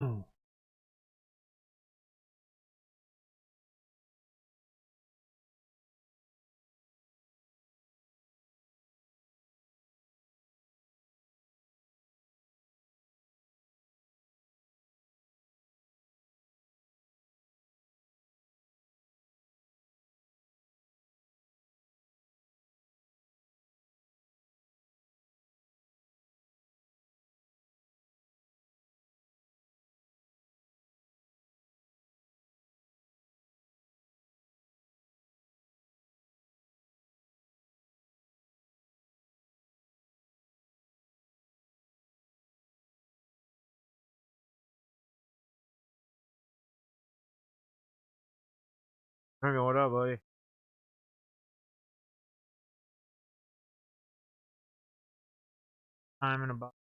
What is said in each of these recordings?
Oh. Okay, what up, buddy? Time in about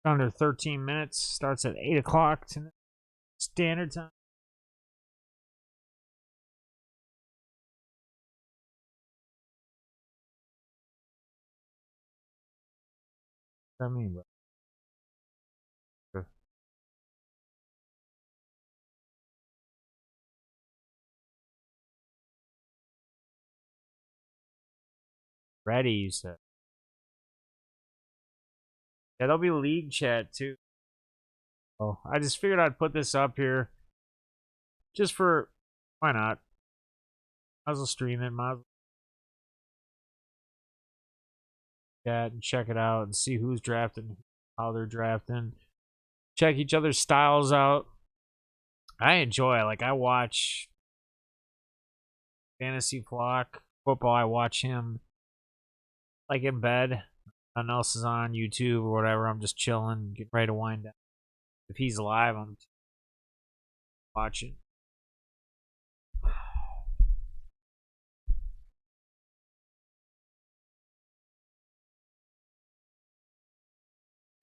under 13 minutes. Starts at 8 o'clock tonight. Standard time. What I mean, bro. Ready, you said. Yeah, there'll be league chat too. Oh, I just figured I'd put this up here just for why not? Might as well stream it, might as well chat and check it out and see who's drafting, how they're drafting. Check each other's styles out. I enjoy it. Like I watch Fantasy Flock football. I watch him like in bed. Nothing else is on YouTube or whatever. I'm just chilling, getting ready to wind down. If he's live, I'm watching.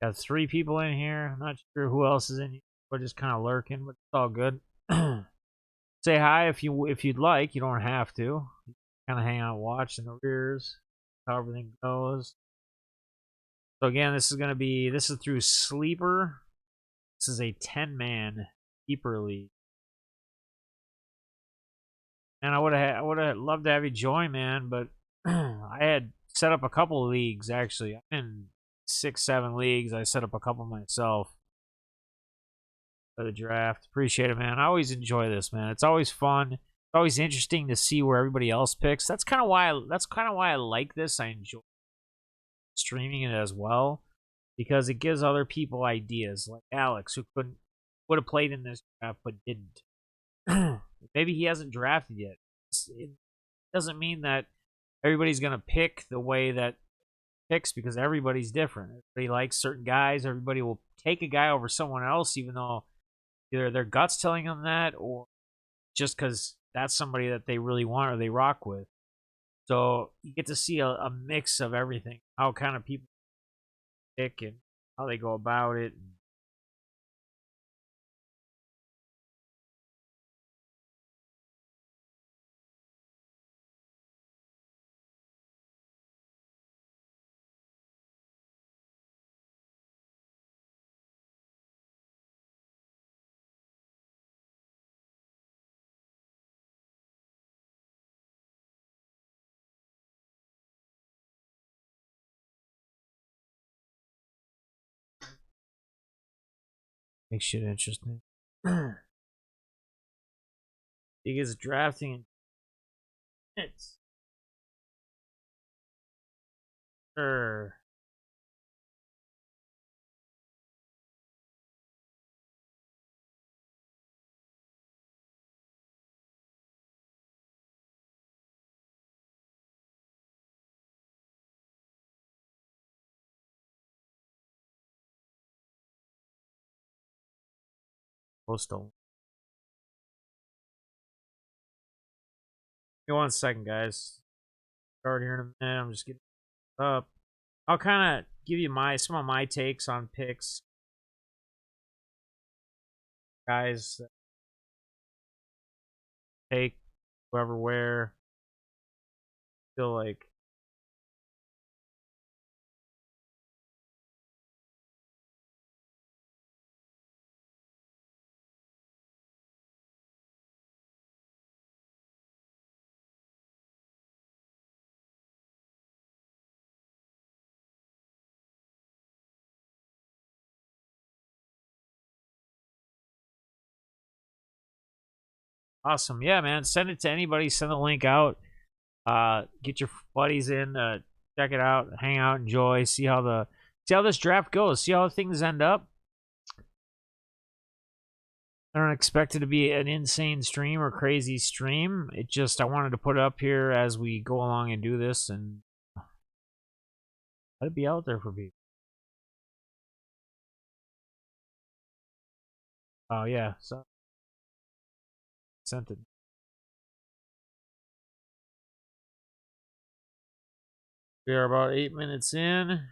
Got 3 people in here. I'm not sure who else is in here. We're just kind of lurking, but it's all good. Say hi if you'd like. You don't have to. Kind of hang out, watch in the rears, how everything goes. So again, this is through Sleeper. This is a 10-man keeper league. And I would have loved to have you join, man, but I had set up a couple of leagues actually. I'm in 6, 7 leagues. I set up a couple myself for the draft. Appreciate it, man. I always enjoy this, man. It's always fun. It's always interesting to see where everybody else picks. That's kind of why I like this. I enjoy streaming it as well because it gives other people ideas, like Alex, who would have played in this draft but didn't. Maybe he hasn't drafted yet. It doesn't mean that everybody's gonna pick the way that picks because everybody's different. Everybody likes certain guys. Everybody will take a guy over someone else, even though either their guts telling them that or just because that's somebody that they really want or they rock with. So you get to see a mix of everything, how kind of people pick and how they go about it. Makes shit interesting. He gets drafting in minutes. Sure. Postal. Give me 1 second, guys. Start here in a minute. I'm just getting up. I'll kind of give you some of my takes on picks, guys. Take whoever where. Feel like Awesome. Yeah, man. Send it to anybody. Send the link out. Get your buddies in. Check it out. Hang out. Enjoy. See how this draft goes. See how things end up. I don't expect it to be an insane stream or crazy stream. It just I wanted to put it up here as we go along and do this and let it be out there for people. Oh yeah, so sent it. We are about 8 minutes in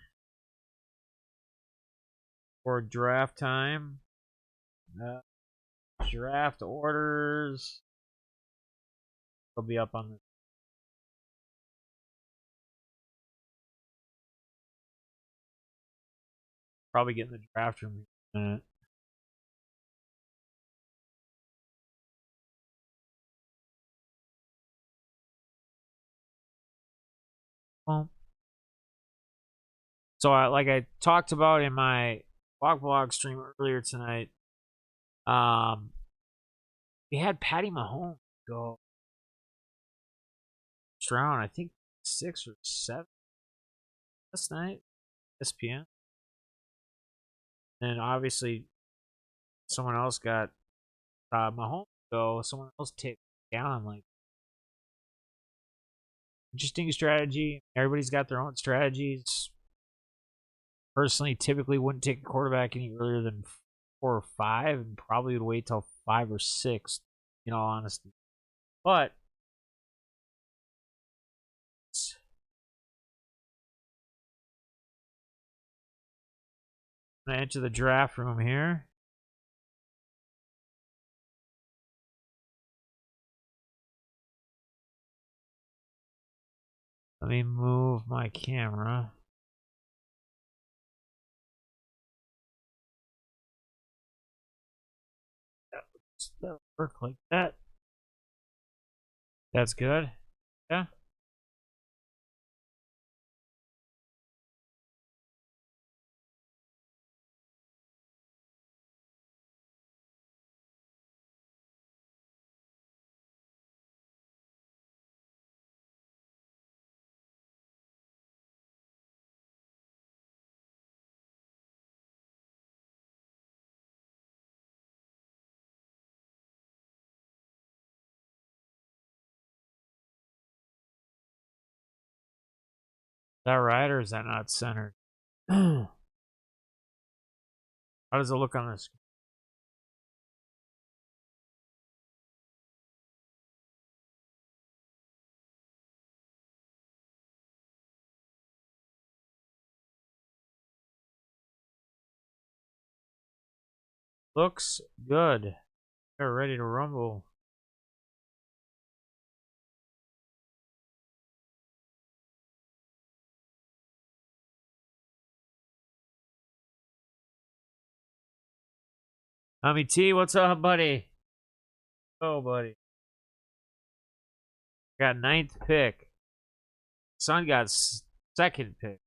for draft time. Draft orders. They'll be up on the. Probably get in the draft room in a minute. Well, so like I talked about in my blog stream earlier tonight, we had Patty Mahomes go first round. I think 6 or 7 last night, ESPN. And obviously, someone else got Mahomes go. Someone else take down. Like interesting strategy. Everybody's got their own strategies. Personally, typically wouldn't take a quarterback any earlier than 4 or 5, and probably would wait till 5 or 6. In all honesty, but I'm gonna enter the draft room here. Let me move my camera. That'll work like that. That's good. Yeah. Is that right, or is that not centered? How does it look on this? Looks good. They're ready to rumble. Tommy T, what's up, buddy? Oh, buddy. Got 9th pick. Son got 2nd pick.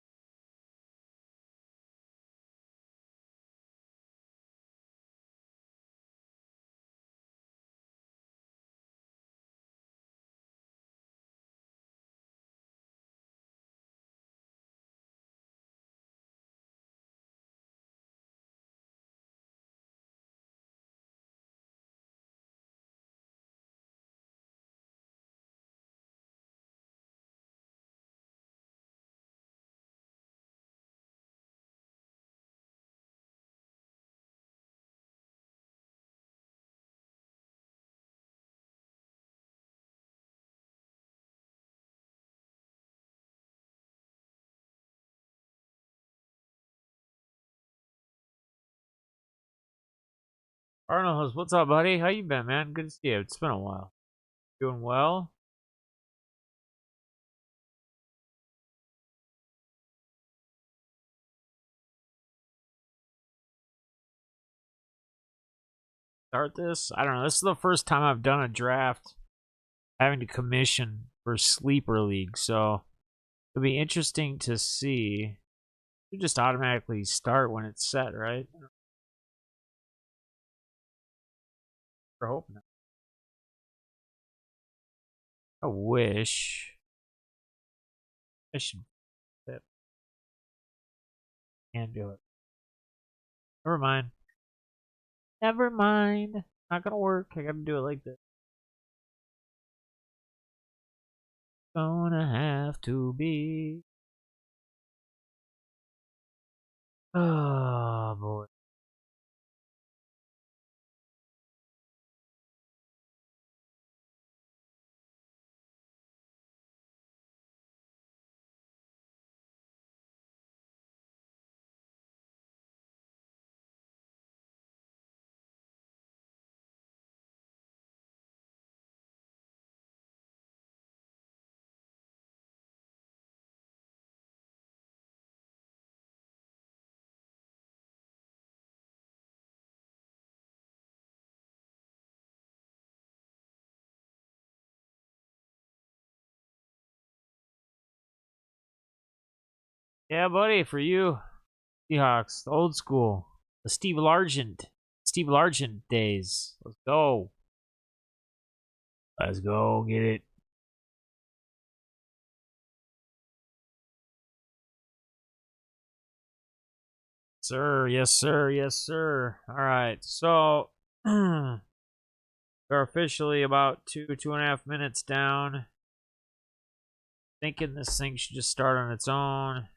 Arnold, what's up, buddy? How you been, man? Good to see you. It's been a while. Doing well? Start this? I don't know. This is the first time I've done a draft having to commission for sleeper league, so it'll be interesting to see. You just automatically start when it's set, right? I hope not. I wish I should. Can't do it. Never mind. Never mind. Not gonna work. I gotta do it like this. Gonna have to be. Oh boy. Yeah, buddy, for you. Seahawks, the old school. The Steve Largent. Steve Largent days. Let's go. Let's go get it. Sir, yes, sir, yes, sir. All right, so we're officially about 2.5 minutes down. Thinking this thing should just start on its own.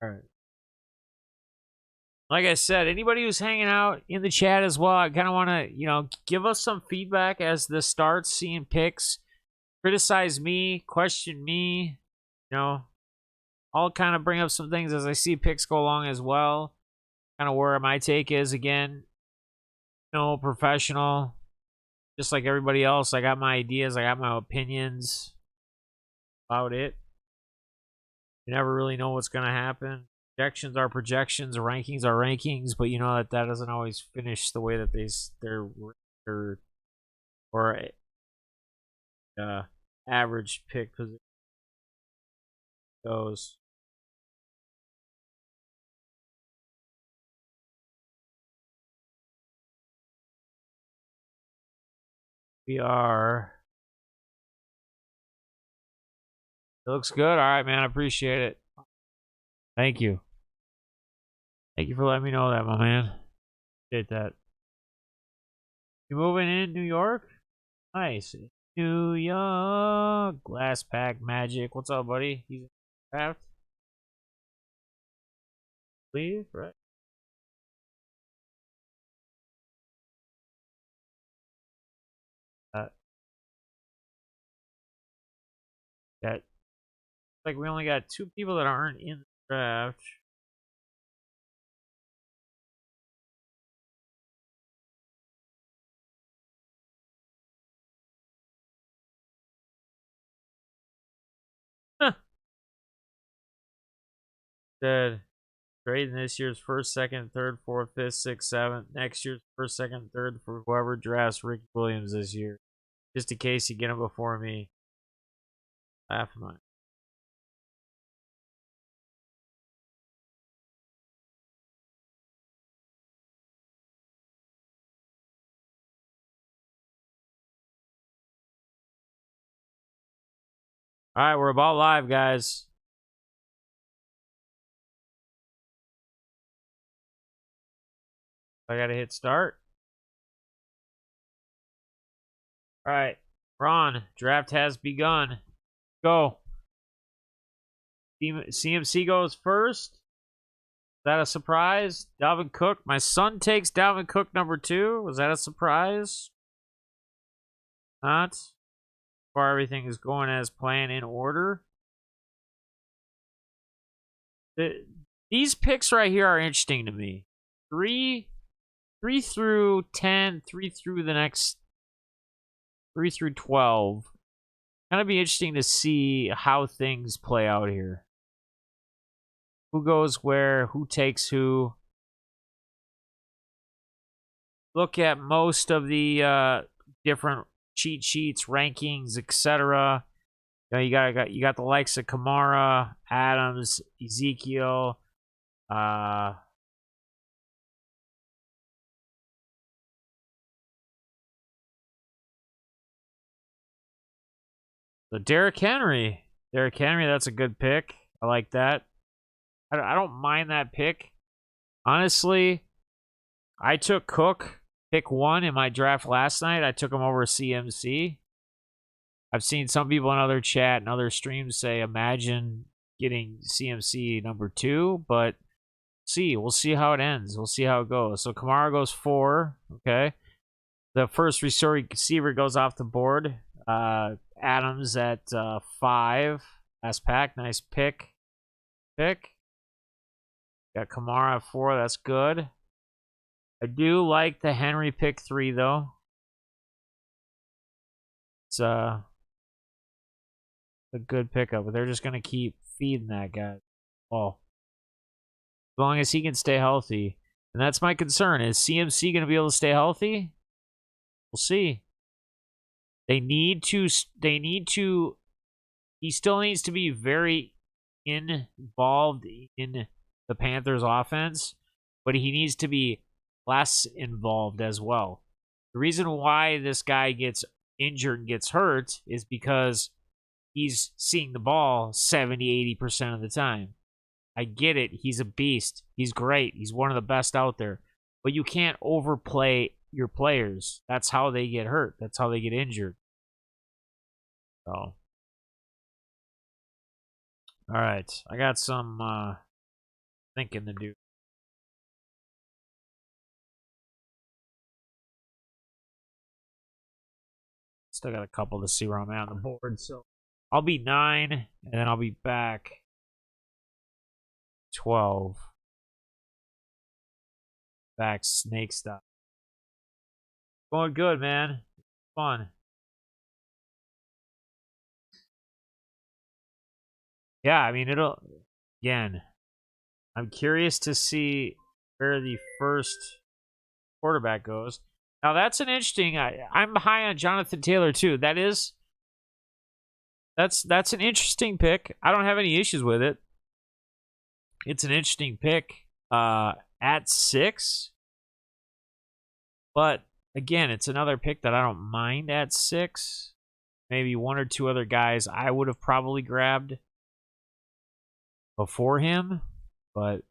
All right. Like I said, anybody who's hanging out in the chat as well, I kind of want to, give us some feedback as this starts, seeing picks. Criticize me, question me, I'll kind of bring up some things as I see picks go along as well. Kind of where my take is again. Professional. Just like everybody else, I got my ideas, I got my opinions about it. You never really know what's going to happen. Projections are projections, rankings are rankings, but you know that doesn't always finish the way that they're or average pick position goes. We are. It looks good. All right, man. I appreciate it. Thank you. Thank you for letting me know that, my man. Appreciate that. You moving in New York? Nice. New York. Glass Pack Magic. What's up, buddy? He's craft. Leave, right? That like we only got 2 people that aren't in the draft. Said trading this year's first, second, third, fourth, fifth, sixth, seventh. Next year's first, second, third for whoever drafts Ricky Williams this year, just in case you get him before me. Laugh mine. All right, we're about live, guys. I gotta hit start. All right, Ron, draft has begun. Go. CMC goes first. Is that a surprise? Dalvin Cook. My son takes Dalvin Cook number 2. Was that a surprise? Not. Far everything is going as planned in order. These picks right here are interesting to me. 3 through 10, 3 through the next 3 through 12. Gonna be interesting to see how things play out here. Who goes where, who takes who. Look at most of the different cheat sheets, rankings, etc. You got the likes of Kamara, Adams, Ezekiel, the Derrick Henry. Derrick Henry, that's a good pick. I like that. I don't mind that pick. Honestly, I took Cook, pick 1 in my draft last night. I took him over CMC. I've seen some people in other chat and other streams say, imagine getting CMC number 2, but we'll see how it ends. We'll see how it goes. So Kamara goes 4. Okay. The first receiver goes off the board. Adams at 5. Last pack. Nice pick. Got Kamara at 4. That's good. I do like the Henry pick 3, though. It's a good pickup, but they're just going to keep feeding that guy. Oh. As long as he can stay healthy. And that's my concern. Is CMC going to be able to stay healthy? We'll see. He still needs to be very involved in the Panthers offense, but he needs to be less involved as well. The reason why this guy gets injured and gets hurt is because he's seeing the ball 70-80% of the time. I get it. He's a beast. He's great. He's one of the best out there. But you can't overplay your players. That's how they get hurt. That's how they get injured. So, all right. I got some thinking to do. Still got a couple to see where I'm at on the board. So I'll be 9, and then I'll be back 12. Back snake style. Going good, man. Fun. Yeah, I mean, again, I'm curious to see where the first quarterback goes. Now, that's an interesting, I'm high on Jonathan Taylor, too. That's an interesting pick. I don't have any issues with it. It's an interesting pick at 6. But, again, it's another pick that I don't mind at 6. Maybe 1 or 2 other guys I would have probably grabbed before him, but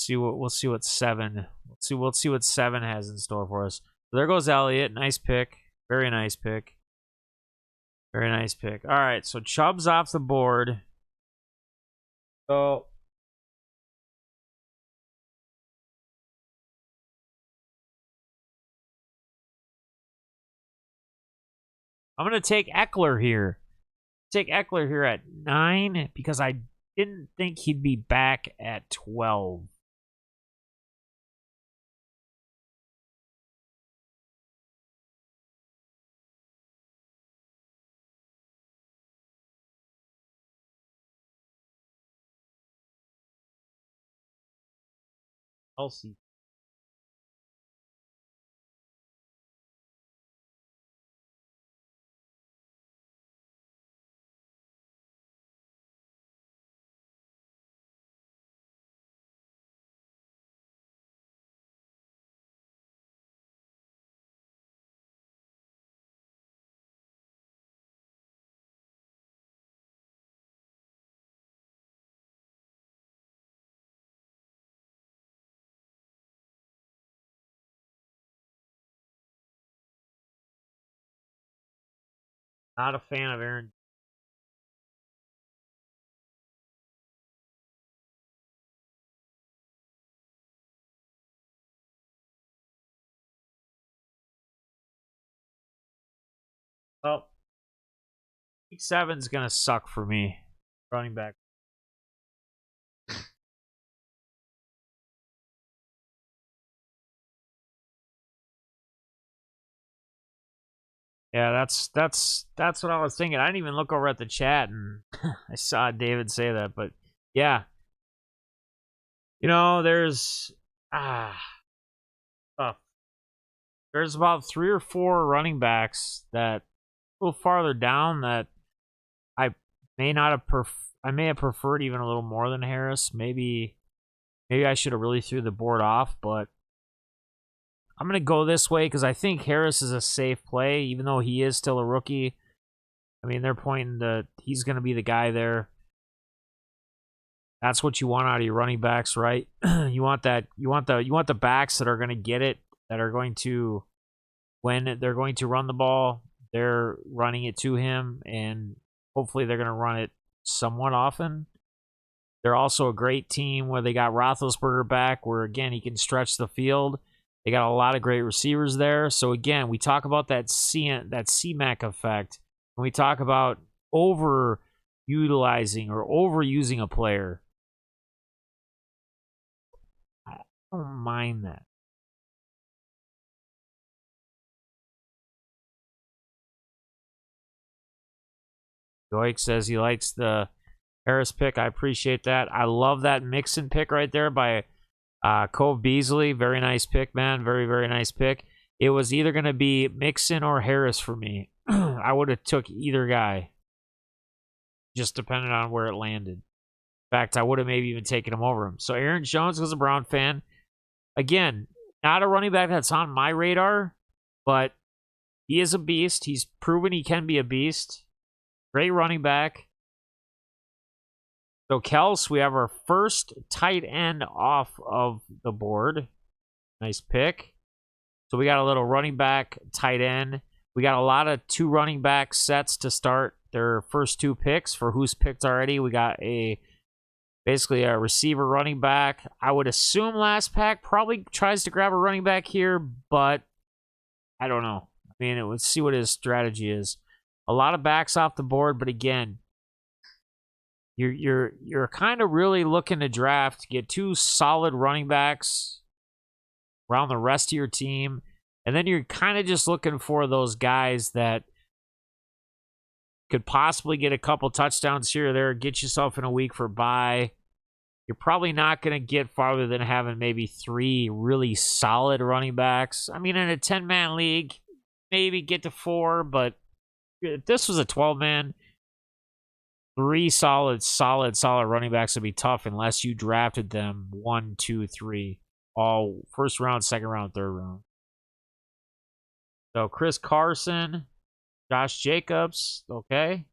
we'll see what 7. We'll see what 7 has in store for us. So there goes Elliott. Nice pick. Very nice pick. Very nice pick. All right, so Chubb's off the board. So I'm going to take Eckler here. Take Eckler here at 9 because I didn't think he'd be back at 12. Kelsey. Not a fan of Aaron. Well, week 7's going to suck for me. Running back. Yeah, that's what I was thinking. I didn't even look over at the chat, and I saw David say that. But yeah, there's tough. There's about 3 or 4 running backs that a little farther down that I may not have I may have preferred even a little more than Harris. Maybe I should have really threw the board off, but I'm gonna go this way because I think Harris is a safe play, even though he is still a rookie. I mean, they're pointing to he's gonna be the guy there. That's what you want out of your running backs, right? You want that. You want the backs that are gonna get it, that are going to, when they're going to run the ball, they're running it to him, and hopefully they're gonna run it somewhat often. They're also a great team where they got Roethlisberger back, where again he can stretch the field. They got a lot of great receivers there. So again, we talk about that CMAC effect. When we talk about overutilizing or overusing a player, I don't mind that. Doik says he likes the Harris pick. I appreciate that. I love that Mixon pick right there by Cole Beasley. Very nice pick, man. Very, very nice pick. It was either going to be Mixon or Harris for me. I would have took either guy, just depending on where it landed. In fact, I would have maybe even taken him over him. So Aaron Jones was a Brown fan. Again, not a running back that's on my radar, but he is a beast. He's proven he can be a beast. Great running back. So Kels, we have our first tight end off of the board. Nice pick. So we got a little running back, tight end. We got a lot of 2 running back sets to start their first 2 picks. For who's picked already, we got basically a receiver, running back. I would assume last pack probably tries to grab a running back here, but I don't know. I mean, let's see what his strategy is. A lot of backs off the board, but again, you're kind of really looking to draft, get 2 solid running backs around the rest of your team, and then you're kind of just looking for those guys that could possibly get a couple touchdowns here or there, get yourself in a week for bye. You're probably not going to get farther than having maybe 3 really solid running backs. I mean, in a 10-man league, maybe get to 4, but if this was a 12-man, 3 solid running backs would be tough unless you drafted them 1, 2, 3, all first round, second round, third round. So Chris Carson, Josh Jacobs, okay.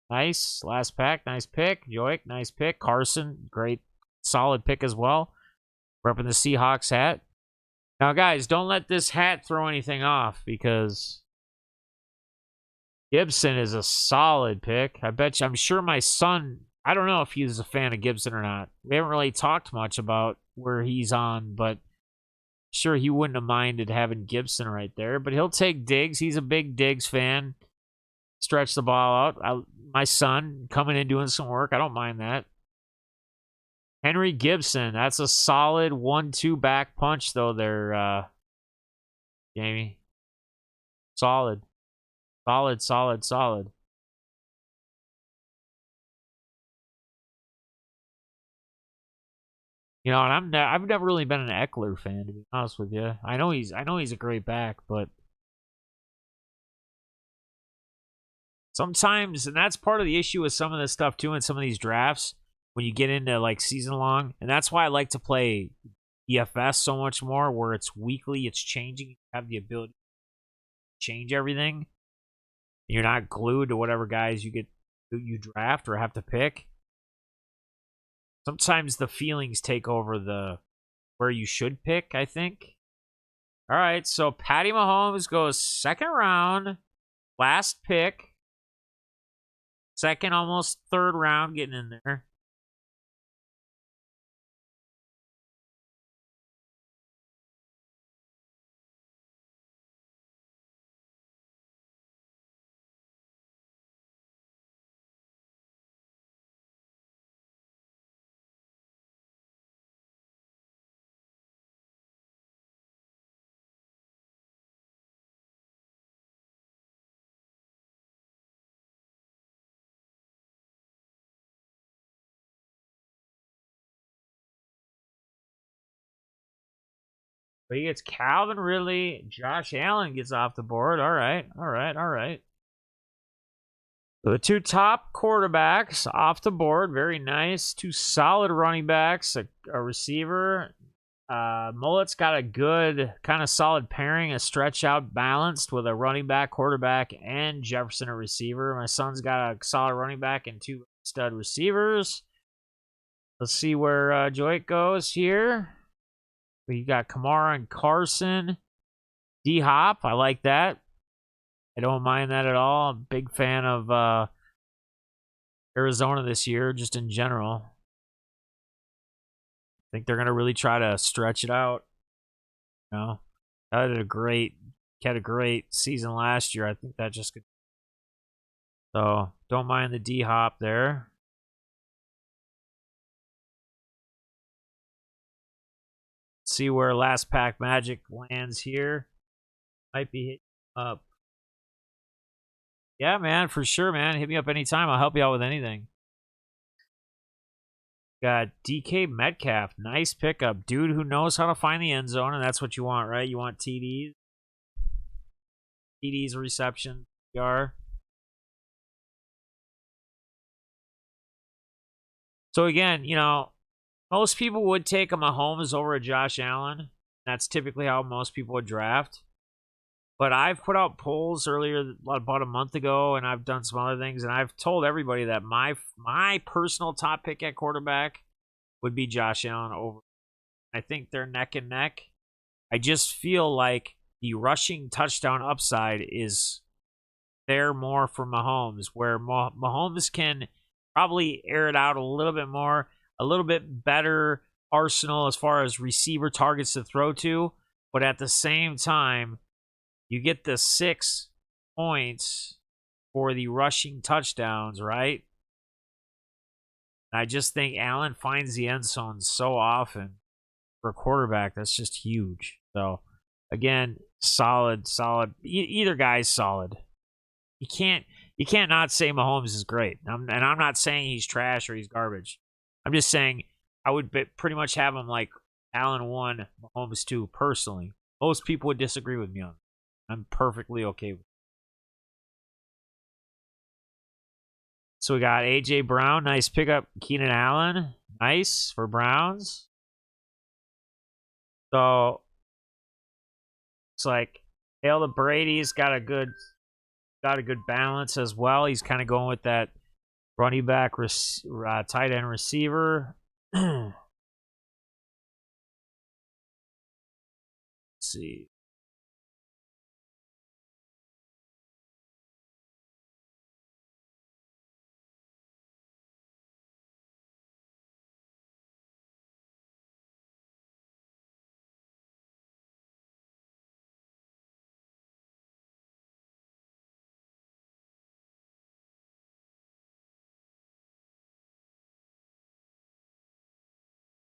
Nice. Last pack, nice pick. Joik, nice pick. Carson, great, solid pick as well. Repping the Seahawks hat. Now, guys, don't let this hat throw anything off because Gibson is a solid pick. I'm sure my son, I don't know if he's a fan of Gibson or not. We haven't really talked much about where he's on, but sure he wouldn't have minded having Gibson right there. But he'll take Diggs. He's a big Diggs fan. Stretch the ball out. My son coming in doing some work. I don't mind that. Henry Gibson. That's a solid 1-2 back punch, though, there, Jamie. Solid. Solid. You know, and I've never really been an Eckler fan, to be honest with you. I know he's a great back, but sometimes, and that's part of the issue with some of this stuff too, in some of these drafts when you get into like season long, and that's why I like to play DFS so much more, where it's weekly, it's changing, you have the ability to change everything. You're not glued to whatever guys you draft or have to pick. Sometimes the feelings take over the where you should pick, I think. All right, so Patty Mahomes goes second round, last pick. Second, almost third round, getting in there. But he gets Calvin Ridley. Josh Allen gets off the board. All right. All right. All right. So the two top quarterbacks off the board. Very nice. Two solid running backs. A receiver. Mullet's got a good, kind of solid pairing. A stretch out balanced with a running back, quarterback, and Jefferson a receiver. My son's got a solid running back and two stud receivers. Let's see where Joy goes here. We got Kamara and Carson. D-Hop, I like that. I don't mind that at all. I'm a big fan of Arizona this year, just in general. I think they're going to really try to stretch it out. You know, had a great season last year. I think that just could. So don't mind the D-Hop there. See where Last Pack Magic lands here. Might be hitting up. Yeah, man, for sure, man. Hit me up anytime. I'll help you out with anything. Got DK Metcalf. Nice pickup. Dude who knows how to find the end zone, and that's what you want, right? You want TDs. TDs, reception, PR. So again, you know, most people would take a Mahomes over a Josh Allen. That's typically how most people would draft. But I've put out polls earlier, about a month ago, and I've done some other things, and I've told everybody that my personal top pick at quarterback would be Josh Allen over. I think they're neck and neck. I just feel like the rushing touchdown upside is there more for Mahomes, where Mahomes can probably air it out a little bit more, a little bit better arsenal as far as receiver targets to throw to, but at the same time, you get the 6 points for the rushing touchdowns, right? I just think Allen finds the end zone so often for a quarterback. That's just huge. So, again, solid. Either guy's solid. You can't not say Mahomes is great. And I'm not saying he's trash or he's garbage. I'm just saying I would pretty much have him like Allen 1, Mahomes 2, personally. Most people would disagree with me on that. I'm perfectly okay with it. So we got A.J. Brown. Nice pickup. Keenan Allen. Nice for Browns. So it's like Hale Brady's got a good balance as well. He's kind of going with that running back, tight end receiver. Let's see.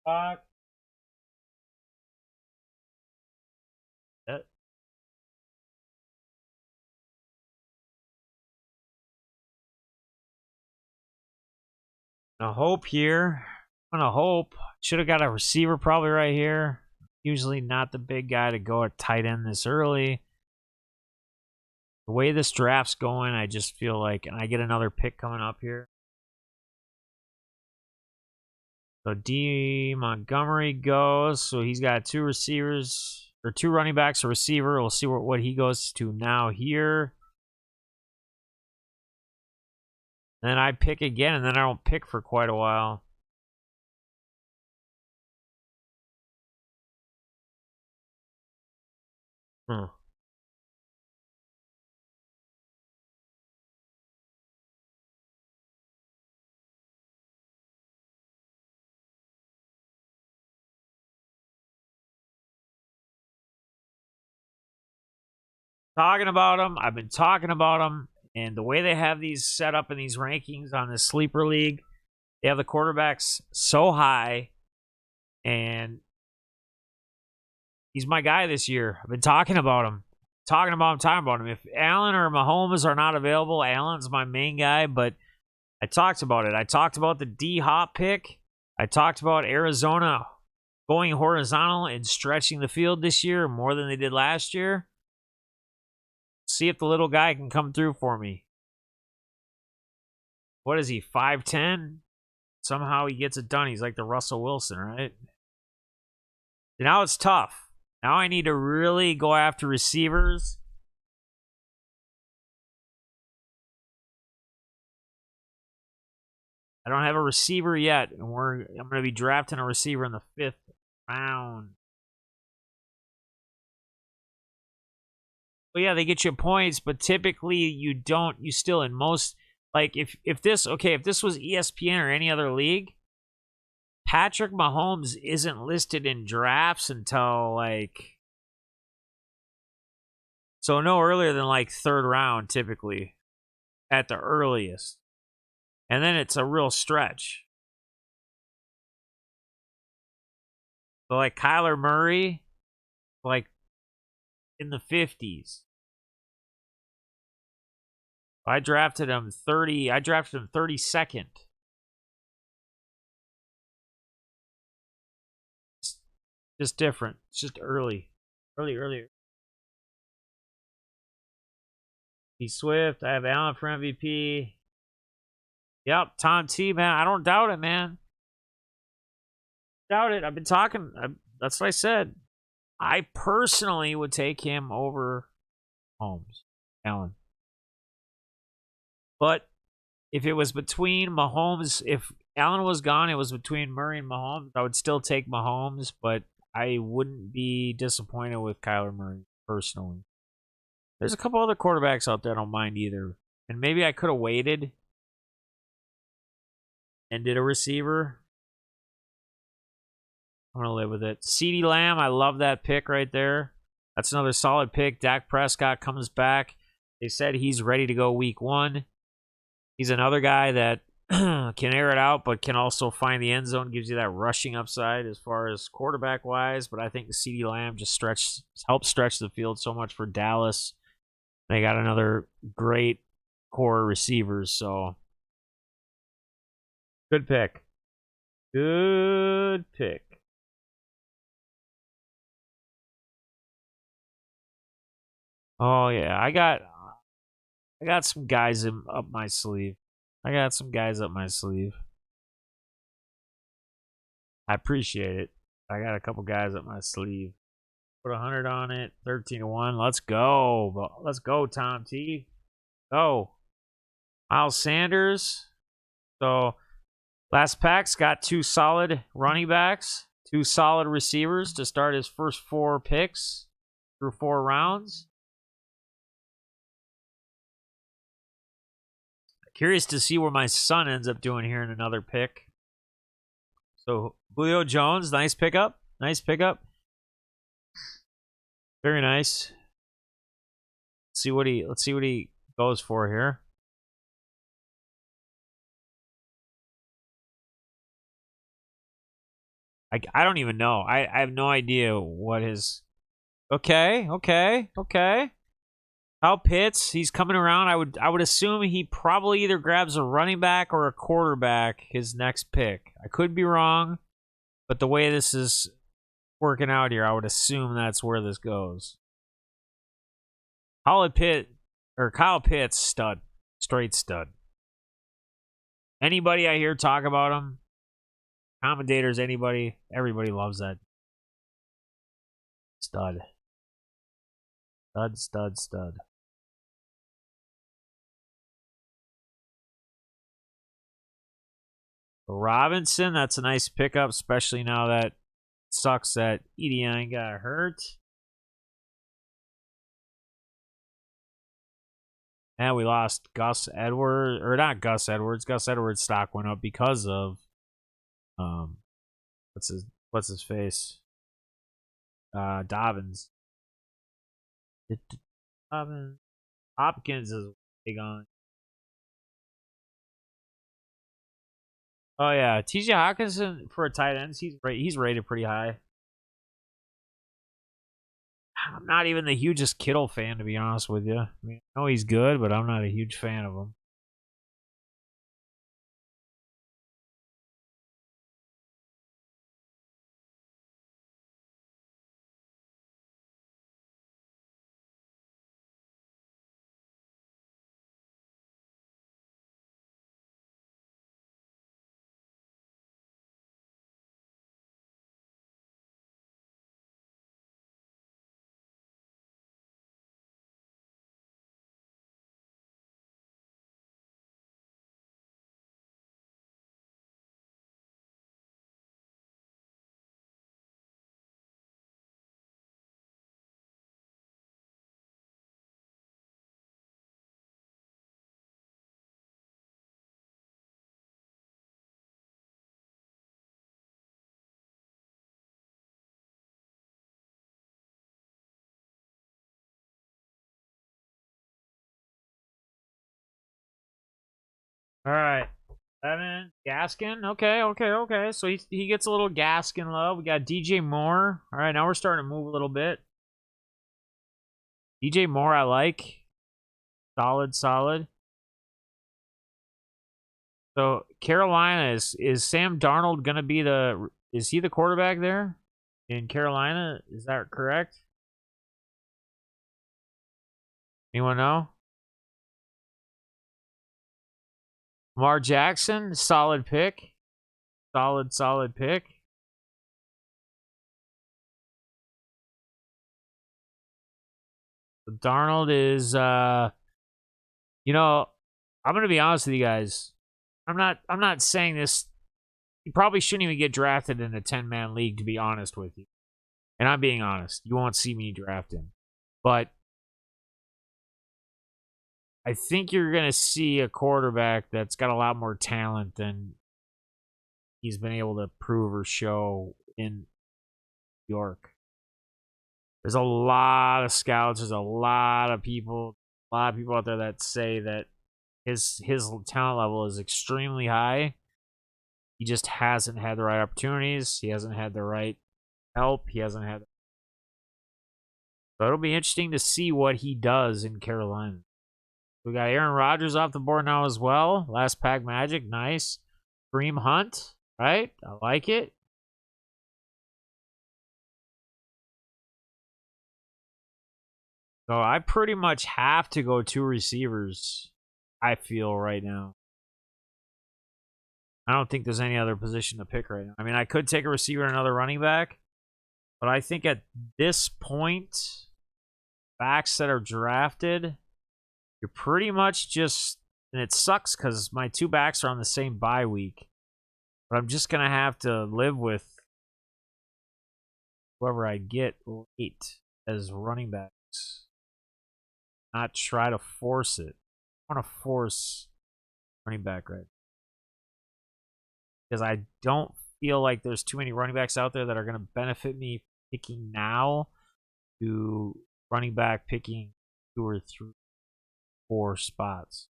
Uh, a hope here. I'm gonna hope. Should have got a receiver probably right here. Usually not the big guy to go at tight end this early. The way this draft's going, I just feel like, and I get another pick coming up here. So D. Montgomery goes. So he's got 2 receivers, or 2 running backs, a receiver. We'll see what he goes to now here. Then I pick again, and then I don't pick for quite a while. Talking about them. I've been talking about them. And the way they have these set up in these rankings on this sleeper league, they have the quarterbacks so high. And he's my guy this year. I've been talking about him. Talking about him. If Allen or Mahomes are not available, Allen's my main guy. But I talked about it. I talked about the D-Hop pick. I talked about Arizona going horizontal and stretching the field this year more than they did last year. See if the little guy can come through for me. What is he, 5'10"? Somehow he gets it done. He's like the Russell Wilson, right? Now it's tough. Now I need to really go after receivers. I don't have a receiver yet, and I'm going to be drafting a receiver in the 5th round. Well, yeah, they get you points, but typically you don't. You still in most, like if this was ESPN or any other league, Patrick Mahomes isn't listed in drafts until like, so no earlier than like 3rd round typically, at the earliest. And then it's a real stretch. So like Kyler Murray, like in the 50s. I drafted him 32nd. Just different. It's just earlier. He's Swift. I have Allen for MVP. Yep, Tom T, man. I don't doubt it, man. Doubt it. I've been talking. That's what I said. I personally would take him over Holmes, Allen. But if it was between Mahomes, if Allen was gone, it was between Murray and Mahomes, I would still take Mahomes, but I wouldn't be disappointed with Kyler Murray, personally. There's a couple other quarterbacks out there I don't mind either. And maybe I could have waited and did a receiver. I'm going to live with it. CeeDee Lamb, I love that pick right there. That's another solid pick. Dak Prescott comes back. They said he's ready to go week 1. He's another guy that can air it out, but can also find the end zone. Gives you that rushing upside as far as quarterback-wise. But I think the CeeDee Lamb just helps stretch the field so much for Dallas. They got another great core receivers, so good pick. Good pick. Oh yeah, I got some guys up my sleeve. I appreciate it. I got a couple guys up my sleeve. Put 100 on it. 13-1. Let's go. Let's go, Tom T. Go. Miles Sanders. So last pack's got 2 solid running backs, 2 solid receivers to start his first 4 picks through 4 rounds. Curious to see where my son ends up doing here in another pick. So Julio Jones, nice pickup. Very nice. Let's see what he goes for here. I don't even know. I have no idea what his. Okay. Kyle Pitts, he's coming around. I would assume he probably either grabs a running back or a quarterback his next pick. I could be wrong, but the way this is working out here, I would assume that's where this goes. Kyle Pitts, stud. Straight stud. Anybody I hear talk about him, commentators, everybody loves that. Stud. Stud. Robinson, that's a nice pickup, especially now that sucks that Etienne got hurt. And we lost Gus Edwards, or not Gus Edwards. Gus Edwards' stock went up because of what's his face? Dobbins. Hopkins is big on. Oh yeah, T.J. Hawkinson for a tight end, he's rated pretty high. I'm not even the hugest Kittle fan, to be honest with you. I mean, I know he's good, but I'm not a huge fan of him. All right. Evan Gaskin. Okay. So he gets a little Gaskin love. We got DJ Moore. All right, now we're starting to move a little bit. DJ Moore, I like. Solid. So Carolina is Sam Darnold gonna be is he the quarterback there in Carolina? Is that correct? Anyone know? Lamar Jackson, solid pick. Solid pick. Darnold is you know, I'm gonna be honest with you guys. I'm not saying this. You probably shouldn't even get drafted in a 10-man league, to be honest with you. And I'm being honest. You won't see me draft him. But I think you're gonna see a quarterback that's got a lot more talent than he's been able to prove or show in York. There's a lot of scouts. There's a lot of people out there that say that his talent level is extremely high. He just hasn't had the right opportunities. He hasn't had the right help. He hasn't had. So it'll be interesting to see what he does in Carolina. We got Aaron Rodgers off the board now as well. Last pack magic, nice. Kareem Hunt, right? I like it. So I pretty much have to go 2 receivers, I feel, right now. I don't think there's any other position to pick right now. I mean, I could take a receiver and another running back, but I think at this point, backs that are drafted, you're pretty much just, and it sucks because my 2 backs are on the same bye week, but I'm just going to have to live with whoever I get late as running backs. Not try to force it. I want to force running back right because I don't feel like there's too many running backs out there that are going to benefit me picking now to running back picking 2 or 3, 4 spots.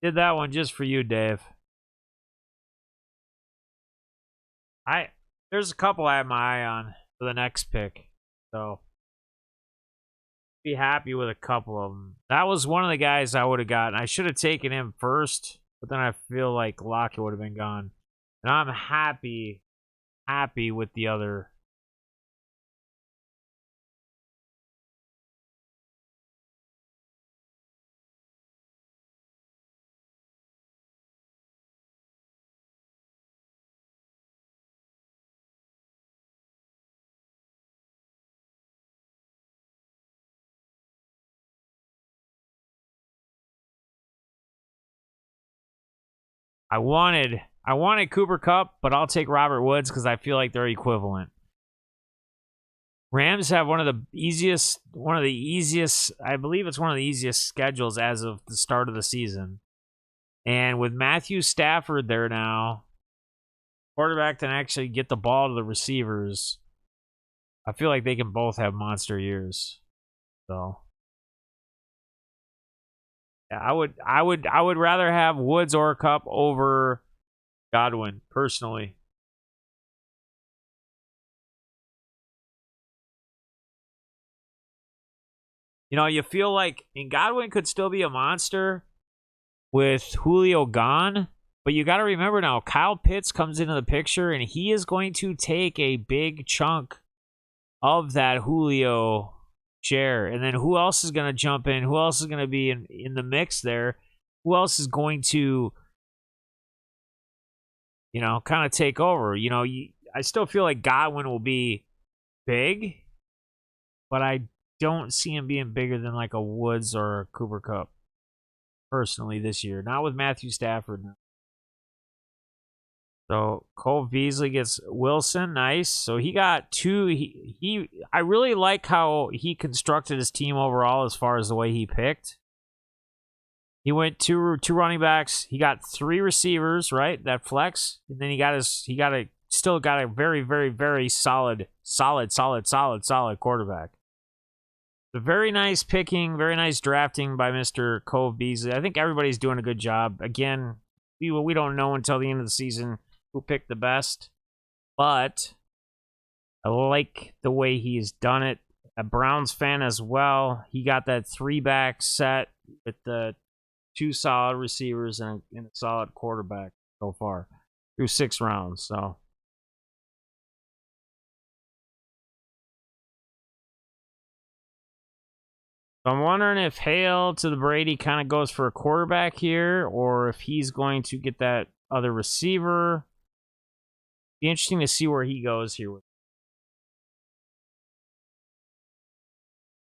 Did that one just for you, Dave. There's a couple I have my eye on for the next pick, so be happy with a couple of them. That was one of the guys I would have gotten. I should have taken him first, but then I feel like Lockett would have been gone, and I'm happy with the other. I wanted Cooper Kupp, but I'll take Robert Woods because I feel like they're equivalent. Rams have one of the easiest, I believe it's one of the easiest schedules as of the start of the season. And with Matthew Stafford there now, quarterback can actually get the ball to the receivers. I feel like they can both have monster years. So yeah, I would rather have Woods or Kupp over Godwin, personally. You know, you feel like Godwin could still be a monster with Julio gone, But you got to remember now, Kyle Pitts comes into the picture, and he is going to take a big chunk of that Julio share. And then who else is going to jump in? Who else is going to be in the mix there? Who else is going to, kind of take over? I still feel like Godwin will be big, but I don't see him being bigger than like a Woods or a Cooper Kupp personally this year. Not with Matthew Stafford. So Cole Beasley gets Wilson, nice. So he got two. I really like how he constructed his team overall as far as the way he picked. He went two running backs. He got 3 receivers, right? That flex, and then still got a very, very, very solid quarterback. So very nice picking, very nice drafting by Mr. Cole Beasley. I think everybody's doing a good job. Again, we don't know until the end of the season who picked the best, but I like the way he's done it. A Browns fan as well. He got that 3-back set with the 2 solid receivers and a solid quarterback so far through 6 rounds. So I'm wondering if Hale to the Brady kind of goes for a quarterback here, or if he's going to get that other receiver. Be interesting to see where he goes here.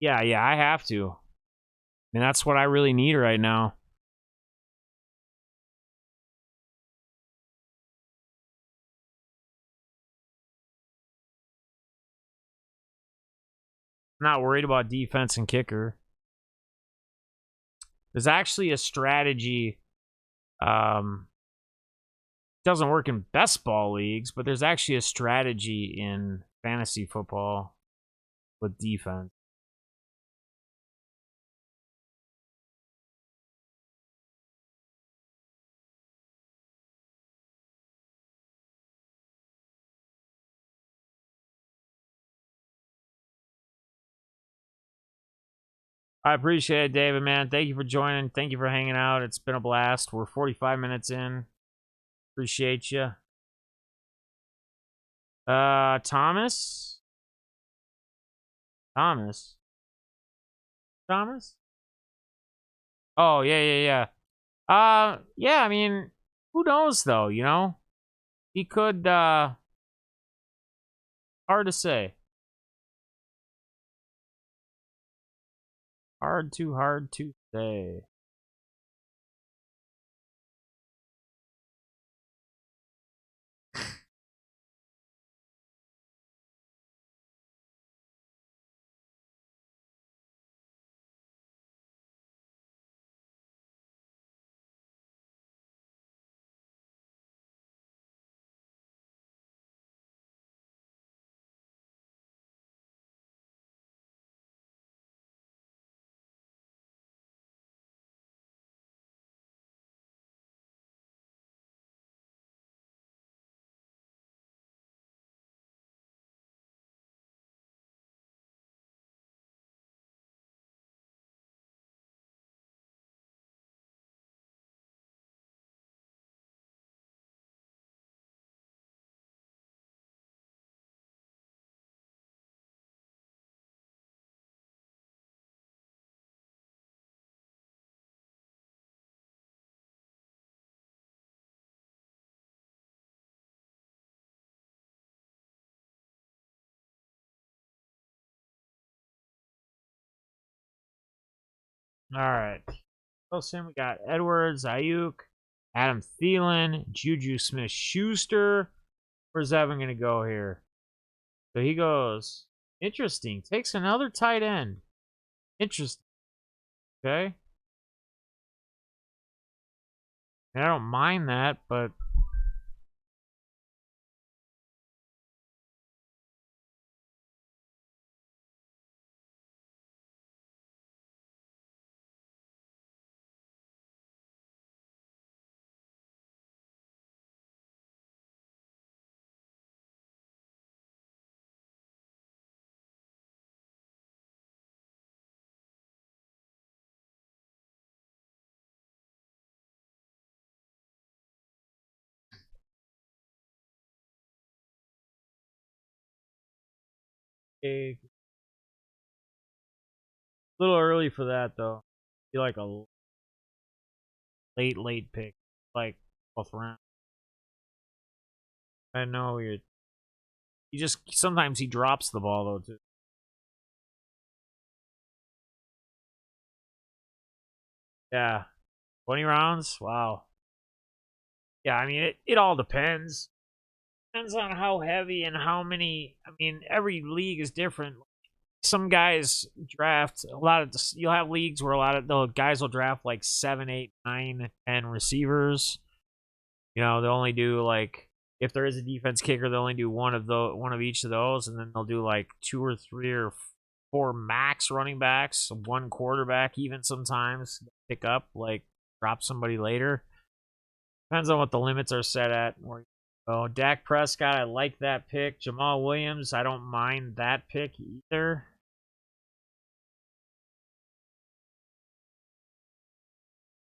Yeah, I have to. And that's what I really need right now. I'm not worried about defense and kicker. There's actually a strategy. Doesn't work in best ball leagues, but there's actually a strategy in fantasy football with defense. I appreciate it, David, man. Thank you for joining. Thank you for hanging out. It's been a blast. We're 45 minutes in. Appreciate you. Thomas? Thomas? Thomas? Oh, yeah. Yeah, I mean, who knows, though, He could, hard to say. Hard to say. All right. Wilson, we got Edwards, Ayuk, Adam Thielen, Juju Smith-Schuster. Where's Evan going to go here? So he goes, interesting. Takes another tight end. Interesting. Okay. And I don't mind that, but A little early for that though. Be like a late pick, like 12th round. I know you're. He just sometimes he drops the ball though too. Yeah, 20 rounds. Wow. Yeah, I mean it all depends. Depends on how heavy and how many. I mean, every league is different. Some guys draft a lot of. You'll have leagues where a lot of the guys will draft like 7, 8, 9, 10 receivers. You know, they only do like if there is a defense kicker, they only do one of each of those, and then they'll do like 2 or 3 or 4 max running backs, one quarterback, even sometimes pick up like drop somebody later. Depends on what the limits are set at. Oh, Dak Prescott, I like that pick. Jamal Williams, I don't mind that pick either.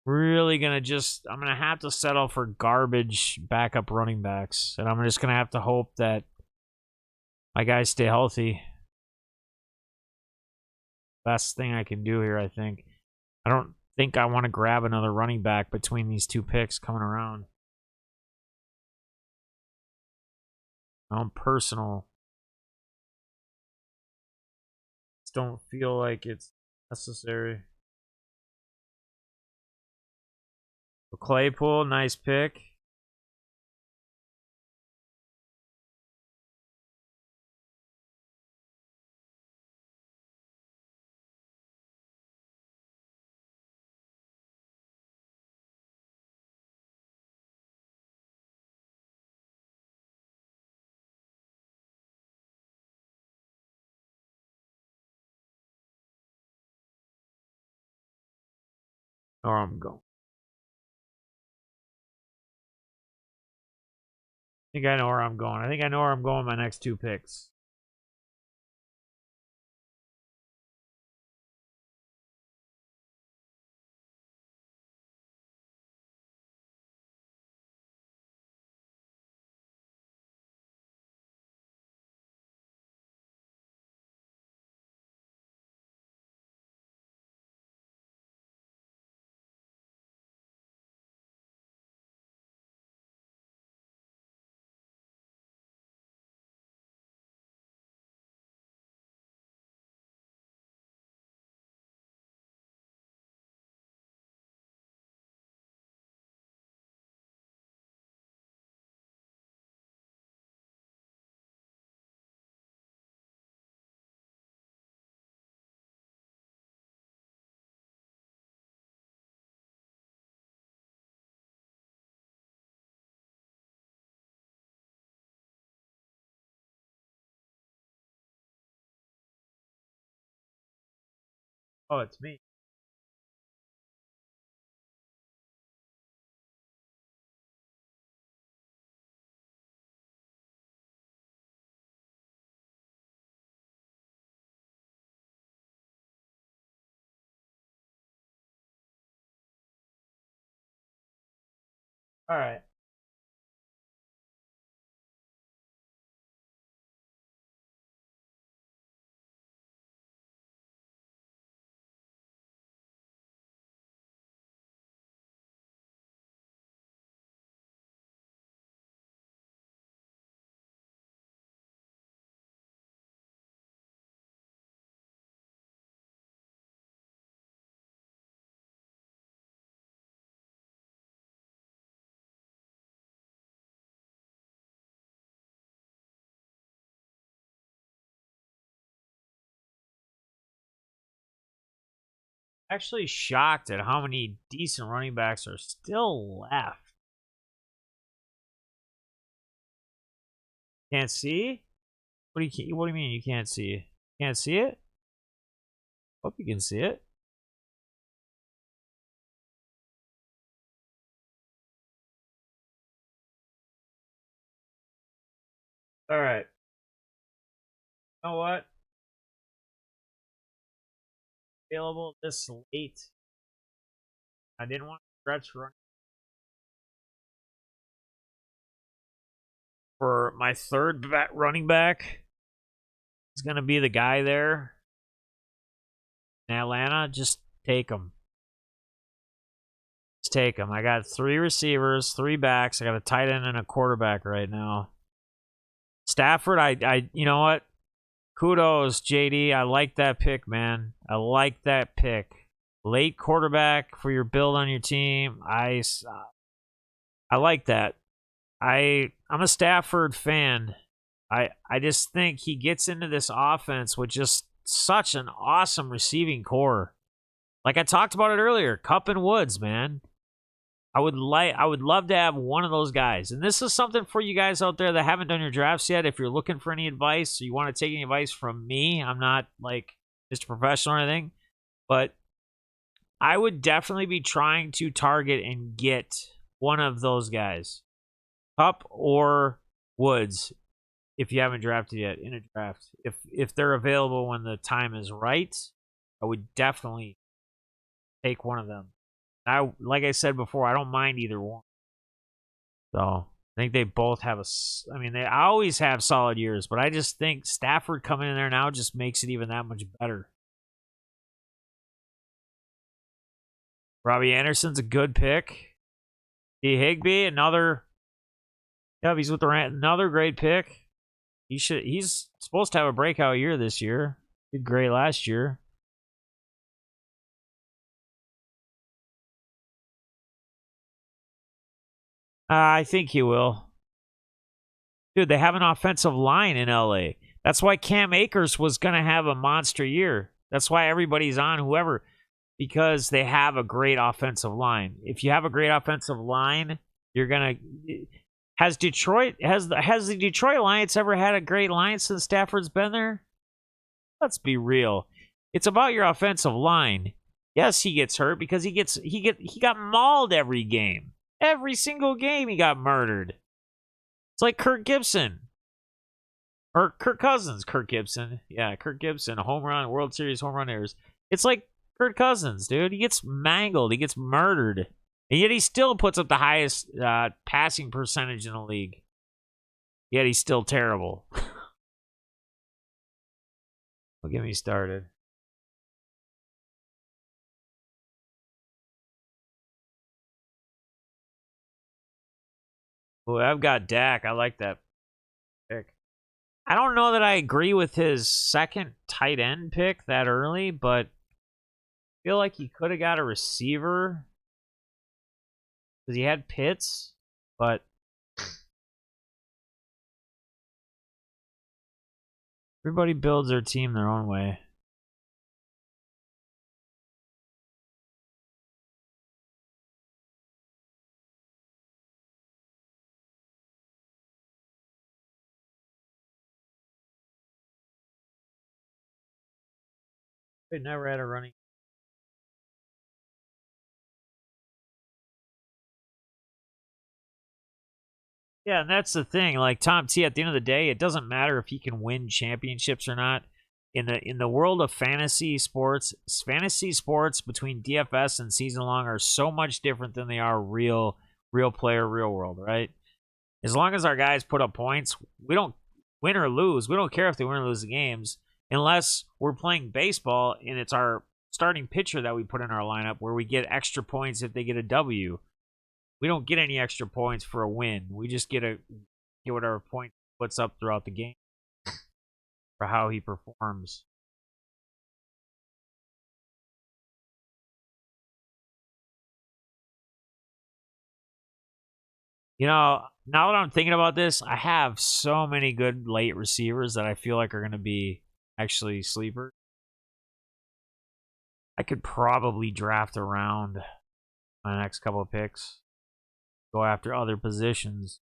Really gonna I'm gonna have to settle for garbage backup running backs, and I'm just gonna have to hope that my guys stay healthy. Best thing I can do here, I think. I don't think I want to grab another running back between these two picks coming around. My own personal. Just don't feel like it's necessary. Claypool, nice pick. Or I'm going. I think I know where I'm going. I think I know where I'm going my next two picks. Oh, it's me. All right. Actually shocked at how many decent running backs are still left. Can't see? What do you mean you can't see? Can't see it? Hope you can see it. All right. You know what? Available this late. I didn't want to stretch run for my third running back. is going to be the guy there in Atlanta, just take him. Just take him. I got 3 receivers, 3 backs. I got a tight end and a quarterback right now. Stafford, you know what? Kudos, JD. I like that pick, man. I like that pick. Late quarterback for your build on your team. I like that. I'm a Stafford fan. I just think he gets into this offense with just such an awesome receiving core. Like I talked about it earlier, Kupp and Woods, man. I would love to have one of those guys. And this is something for you guys out there that haven't done your drafts yet. If you're looking for any advice, or you want to take any advice from me, I'm not like Mr. Professional or anything, but I would definitely be trying to target and get one of those guys. Kupp or Woods, if you haven't drafted yet in a draft. If they're available when the time is right, I would definitely take one of them. Like I said before, I don't mind either one. So I think they both have they always have solid years, but I just think Stafford coming in there now just makes it even that much better. Robbie Anderson's a good pick. D. Higbee, another. Yeah, he's with the Rams. Another great pick. He's supposed to have a breakout year this year. Did great last year. I think he will. Dude, they have an offensive line in LA. That's why Cam Akers was going to have a monster year. That's why everybody's on whoever, because they have a great offensive line. If you have a great offensive line, you're going to. Has the Detroit Lions ever had a great line since Stafford's been there? Let's be real. It's about your offensive line. Yes, he gets hurt because he got mauled every game. Every single game he got murdered. It's like Kirk Gibson. Or Kirk Cousins. Kirk Gibson. Yeah, Kirk Gibson. A home run, World Series home run errors. It's like Kirk Cousins, dude. He gets mangled. He gets murdered. And yet he still puts up the highest passing percentage in the league. Yet he's still terrible. Well, get me started. Well, I've got Dak. I like that pick. I don't know that I agree with his second tight end pick that early, but I feel like he could have got a receiver because he had Pitts, but everybody builds their team their own way. They never had a running. Yeah, and that's the thing. Like Tom T, at the end of the day, it doesn't matter if he can win championships or not. In the world of fantasy sports between DFS and season long are so much different than they are real player, real world, right? As long as our guys put up points, we don't win or lose. We don't care if they win or lose the games unless we're playing baseball and it's our starting pitcher that we put in our lineup where we get extra points if they get a W. We don't get any extra points for a win. We just get whatever point puts up throughout the game for how he performs. You know, now that I'm thinking about this, I have so many good late receivers that I feel like are going to be actually sleepers. I could probably draft around my next couple of picks, go after other positions.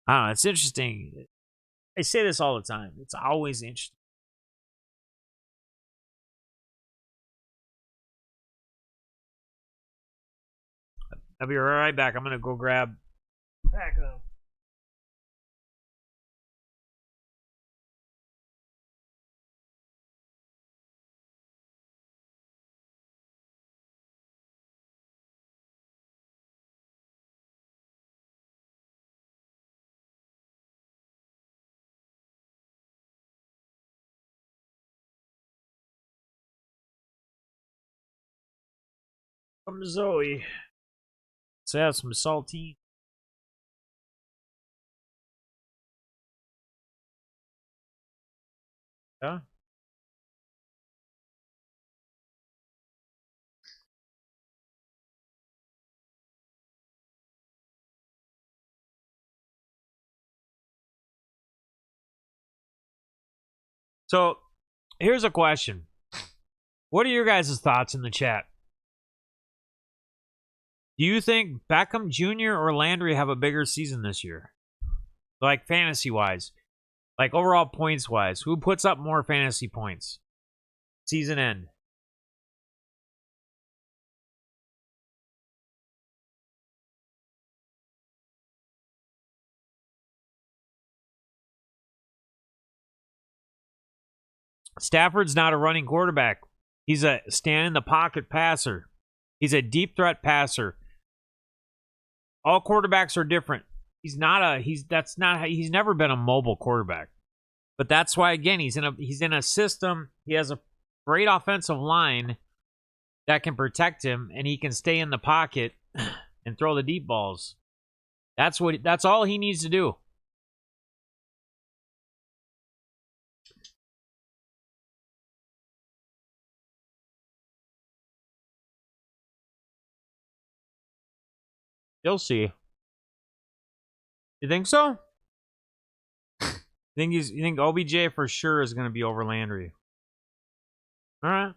I don't know. It's interesting. I say this all the time. It's always interesting. I'll be right back. I'm going to go grab a pack of Come Zoe. Let's have some saltine. Yeah. So here's a question. What are your guys' thoughts in the chat? Do you think Beckham Jr. or Landry have a bigger season this year? Like fantasy wise. Like overall points wise. Who puts up more fantasy points? Season end. Stafford's not a running quarterback. He's a stand in the pocket passer. He's a deep threat passer. All quarterbacks are different. He's never been a mobile quarterback. But that's why again he's in a system. He has a great offensive line that can protect him and he can stay in the pocket and throw the deep balls. That's all he needs to do. You'll see. You think so? You think OBJ for sure is going to be over Landry? All right.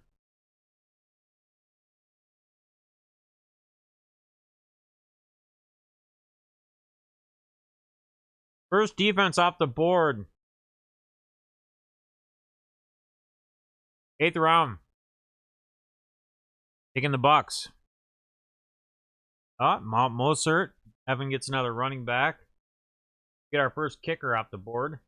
First defense off the board. 8th round. Taking the Bucks. Mostert. Evan gets another running back. Get our first kicker off the board.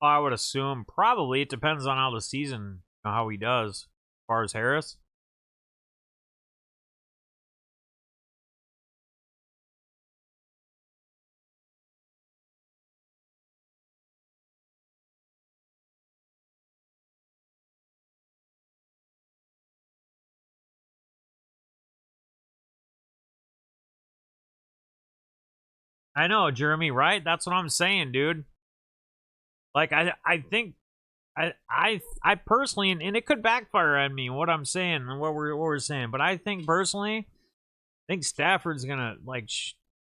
I would assume probably. It depends on how the season, how he does. As far as Harris. I know, Jeremy, right? That's what I'm saying, dude. Like I think I personally, and it could backfire on me what I'm saying and what we're saying, but I think personally, I think Stafford's gonna like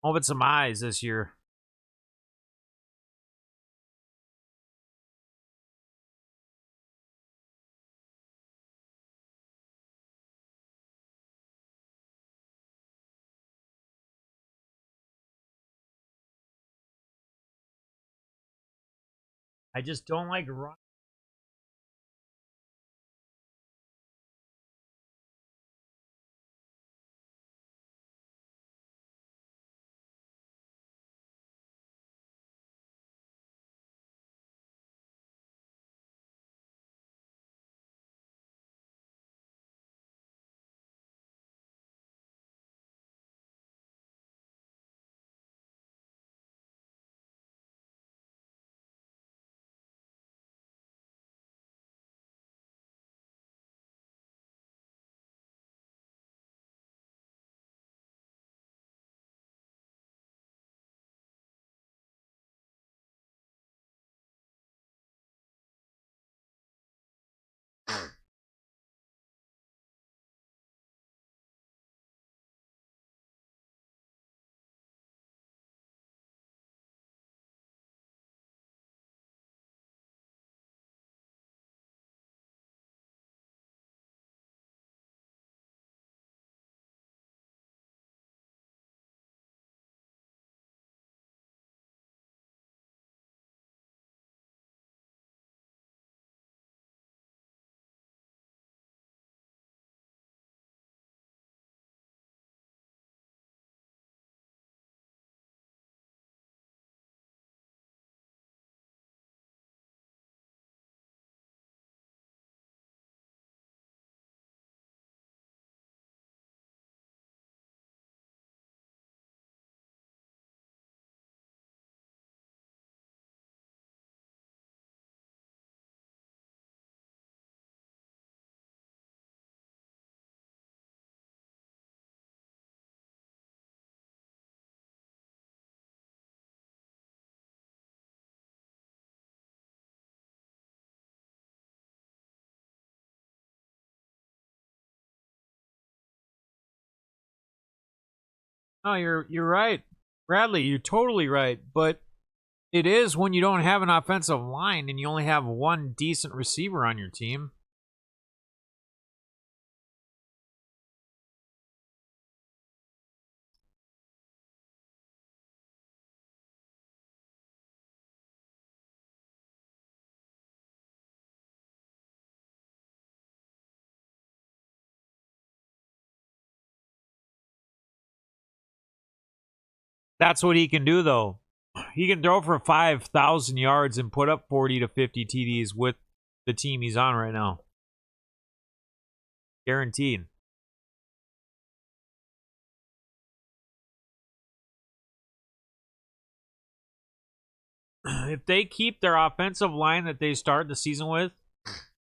open some eyes this year. I just don't like run. No, you're right, Bradley. You're totally right. But it is when you don't have an offensive line and you only have one decent receiver on your team. That's what he can do, though. He can throw for 5,000 yards and put up 40 to 50 TDs with the team he's on right now. Guaranteed. If they keep their offensive line that they start the season with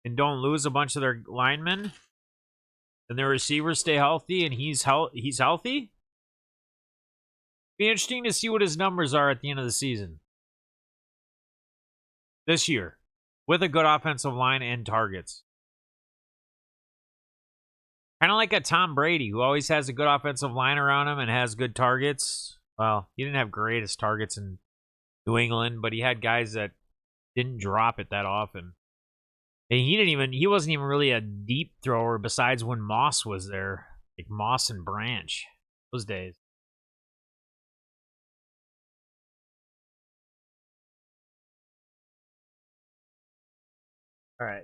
and don't lose a bunch of their linemen, and their receivers stay healthy and he's healthy, be interesting to see what his numbers are at the end of the season. This year. With a good offensive line and targets. Kind of like a Tom Brady, who always has a good offensive line around him and has good targets. Well, he didn't have greatest targets in New England, but he had guys that didn't drop it that often. And he wasn't even really a deep thrower besides when Moss was there. Like Moss and Branch. Those days. All right.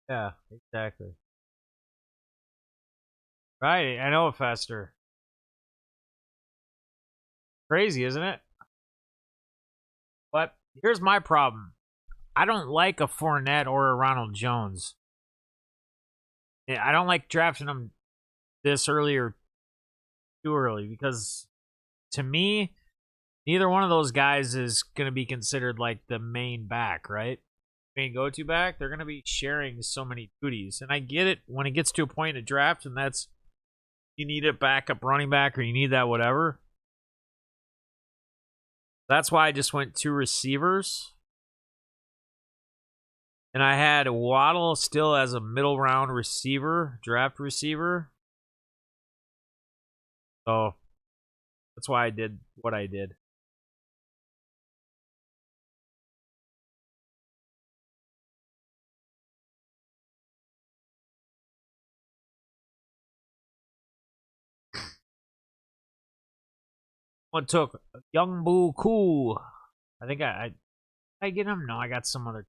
Yeah, exactly. Right, I know, Fester. Crazy, isn't it? But here's my problem. I don't like a Fournette or a Ronald Jones. I don't like drafting them this early or too early because to me, neither one of those guys is going to be considered like the main back, right? Main go-to back. They're going to be sharing so many duties. And I get it when it gets to a point in a draft and that's you need a backup running back or you need that whatever. That's why I just went 2 receivers. And I had Waddle still as a middle round receiver, draft receiver. So that's why I did what I did. One took Young Boo Cool. I think I get him? No, I got some other.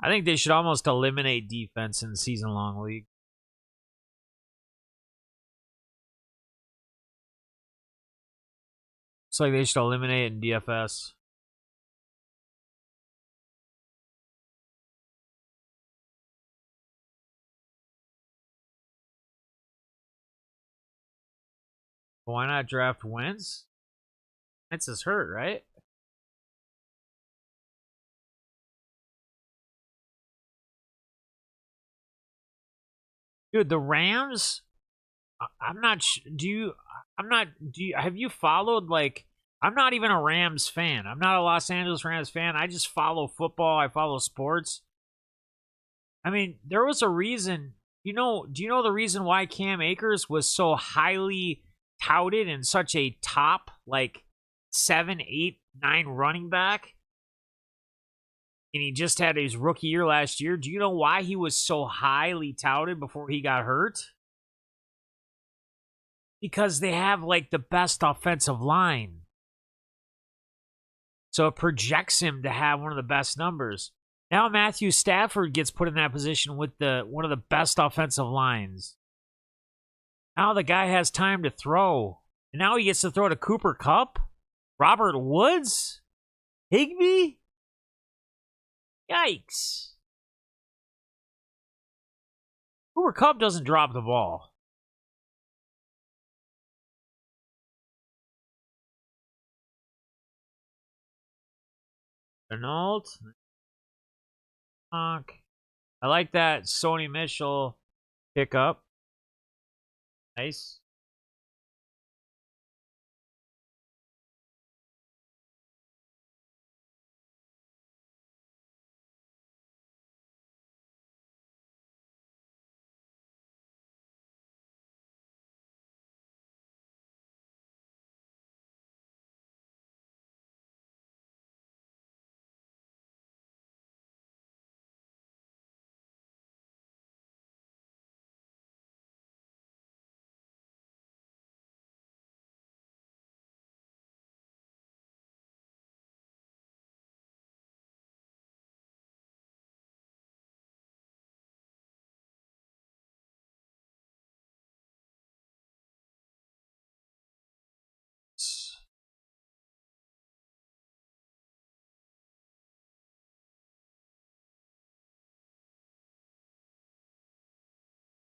I think they should almost eliminate defense in season long league. It's like they should eliminate it in DFS. Why not draft Wentz? Wentz is hurt, right? Dude, the Rams. I'm not. Do you? I'm not. Do you? Have you followed like? I'm not even a Rams fan. I'm not a Los Angeles Rams fan. I just follow football. I follow sports. I mean, there was a reason. Do you know the reason why Cam Akers was so highly touted and such a top like 7, 8, 9 running back? And he just had his rookie year last year. Do you know why he was so highly touted before he got hurt? Because they have like the best offensive line. So it projects him to have one of the best numbers. Now Matthew Stafford gets put in that position with one of the best offensive lines. Now the guy has time to throw. And now he gets to throw to Cooper Kupp, Robert Woods, Higbee. Yikes. Cooper Kupp doesn't drop the ball. Renault. I like that Sony Mitchell pickup. Nice.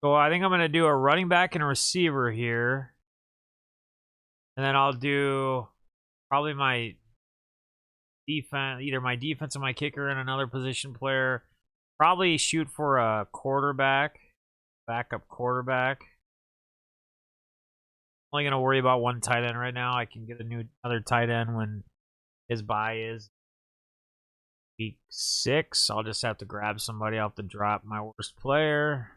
So I think I'm going to do a running back and a receiver here. And then I'll do probably my defense, either my defense and my kicker and another position player. Probably shoot for a quarterback, backup quarterback. Only going to worry about one tight end right now. I can get another tight end when his bye is week 6. I'll just have to grab somebody off the drop. My worst player.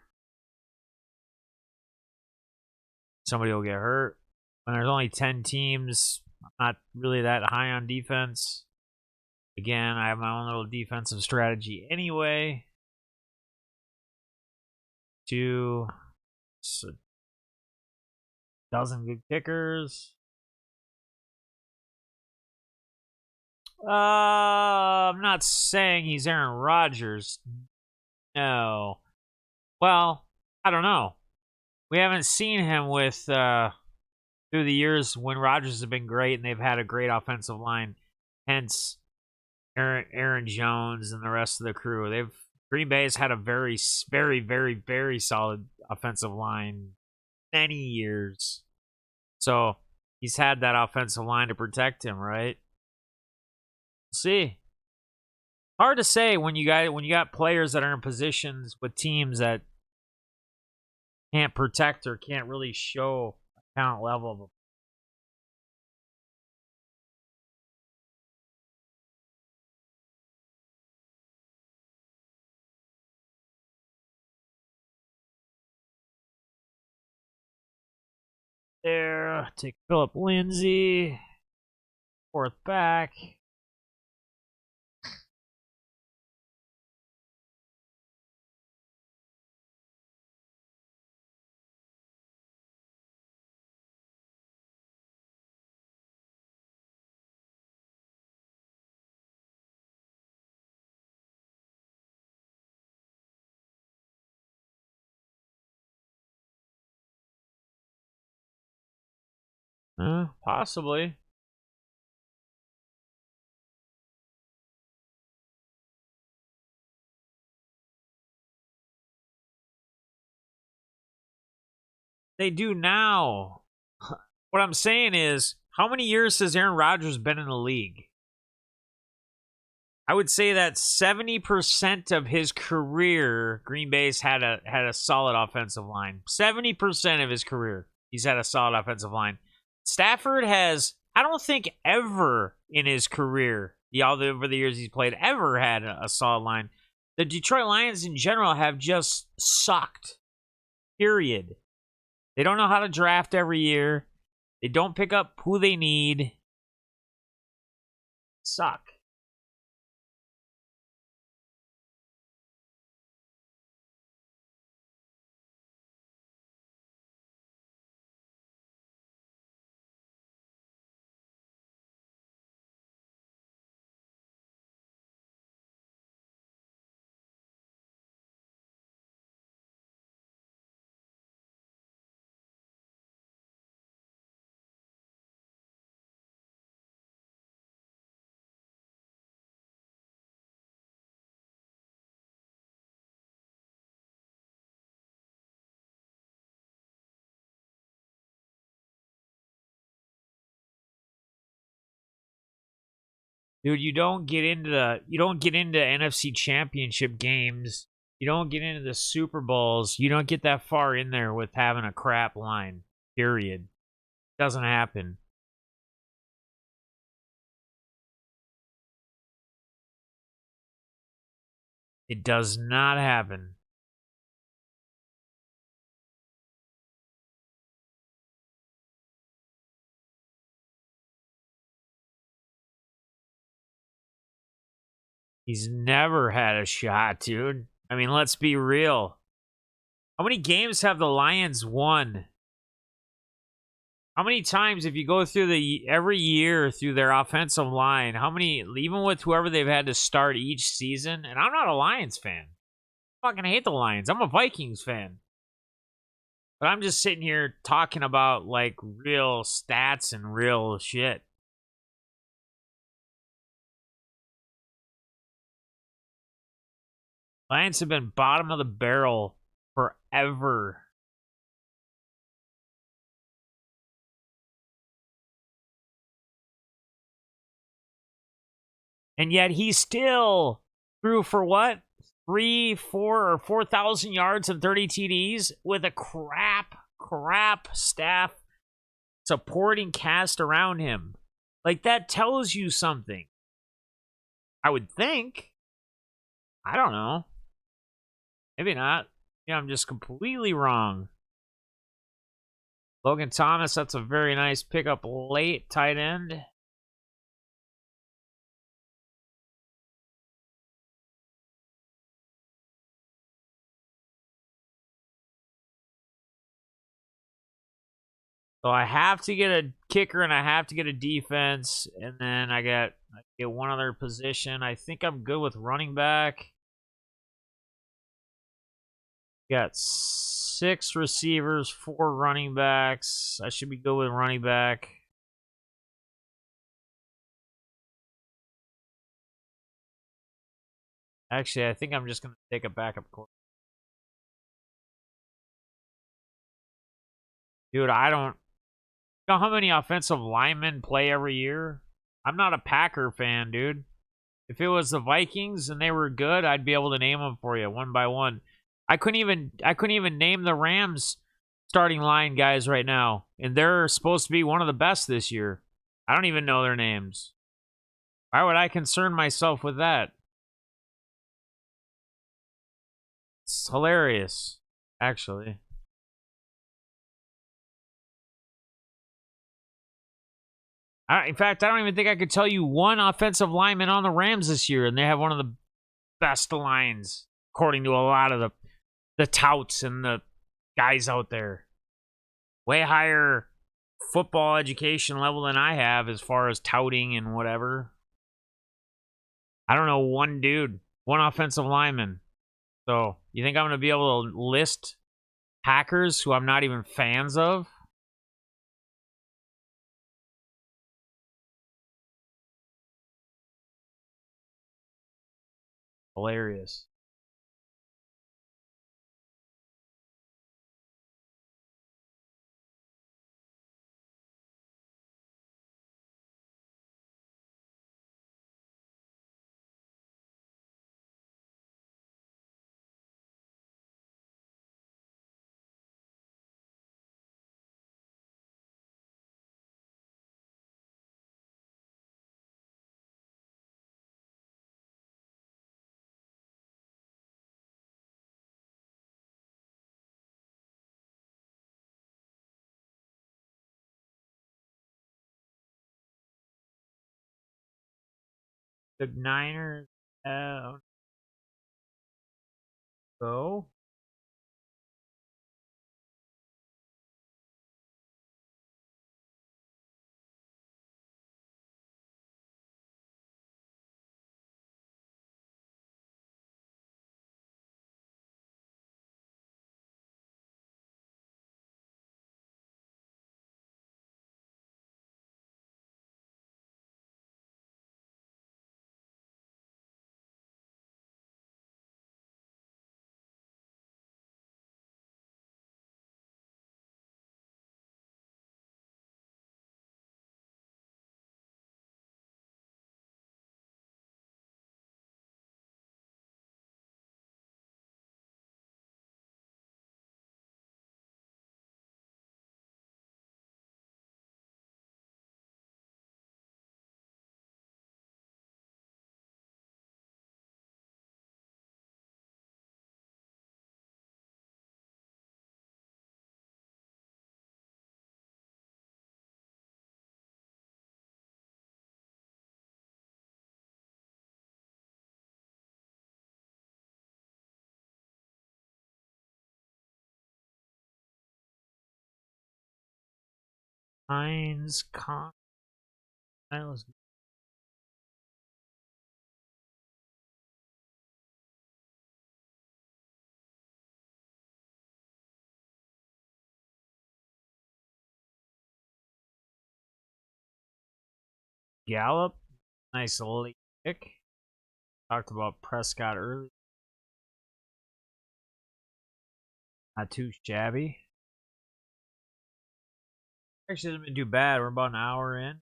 Somebody will get hurt. When there's only 10 teams, I'm not really that high on defense. Again, I have my own little defensive strategy anyway. A dozen good kickers. I'm not saying he's Aaron Rodgers. No. Well, I don't know. We haven't seen him with through the years when Rodgers has been great and they've had a great offensive line. Hence, Aaron Jones and the rest of the crew. Green Bay's had a very, very, very, very solid offensive line many years. So he's had that offensive line to protect him, right? See, hard to say when you got players that are in positions with teams that can't protect or can't really show a talent level. There, take Philip Lindsay, fourth back. Possibly. They do now. What I'm saying is, how many years has Aaron Rodgers been in the league? I would say that 70% of his career, Green Bay's had a solid offensive line. 70% of his career, he's had a solid offensive line. Stafford has, I don't think ever in his career, over the years he's played, ever had a solid line. The Detroit Lions in general have just sucked. Period. They don't know how to draft every year. They don't pick up who they need. Suck. Dude, you don't get into NFC championship games. You don't get into the Super Bowls. You don't get that far in there with having a crap line. Period. Doesn't happen. It does not happen. He's never had a shot, dude. I mean, let's be real. How many games have the Lions won? How many times, if you go through every year through their offensive line, how many, even with whoever they've had to start each season? And I'm not a Lions fan. I fucking hate the Lions. I'm a Vikings fan. But I'm just sitting here talking about like real stats and real shit. Lions have been bottom of the barrel forever. And yet he still threw for what? 4,000 yards and 30 TDs with a crap staff supporting cast around him. Like, that tells you something. I would think. I don't know. Maybe not. Yeah, I'm just completely wrong. Logan Thomas, that's a very nice pickup late, tight end. So I have to get a kicker and I have to get a defense, and then I get one other position. I think I'm good with running back. Got 6 receivers, 4 running backs. I should be good with running back. Actually, I think I'm just going to take a backup quarterback. Dude, I don't know how many offensive linemen play every year. I'm not a Packer fan, dude. If it was the Vikings and they were good, I'd be able to name them for you one by one. I couldn't even name the Rams starting line guys right now, and they're supposed to be one of the best this year. I don't even know their names. Why would I concern myself with that? It's hilarious, actually. In fact, I don't even think I could tell you one offensive lineman on the Rams this year, and they have one of the best lines, according to a lot of the touts and the guys out there. Way higher football education level than I have as far as touting and whatever. I don't know one dude, one offensive lineman. So you think I'm going to be able to list Packers who I'm not even fans of? Hilarious. The Niners go. Heinz Con. Let's Gallup. Nice late pick. Talked about Prescott early. Not too shabby. Actually, doesn't do bad. We're about an hour in.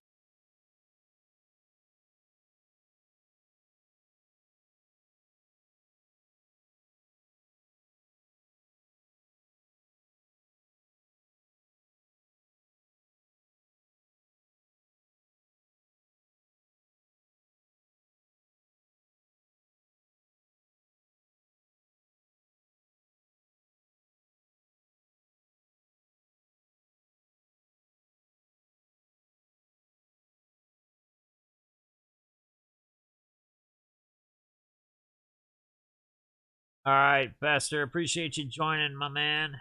All right, Bester. Appreciate you joining, my man.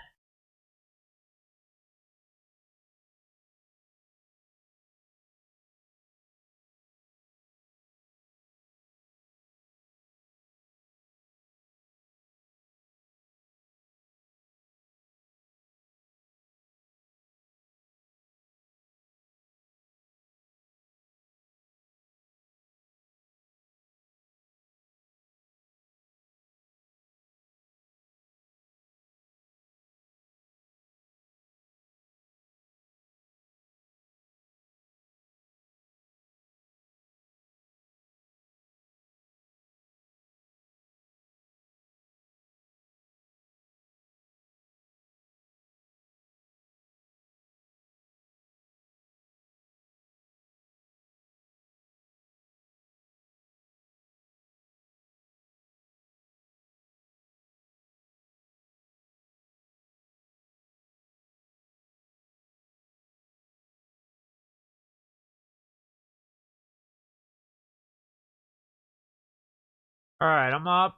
All right, I'm up.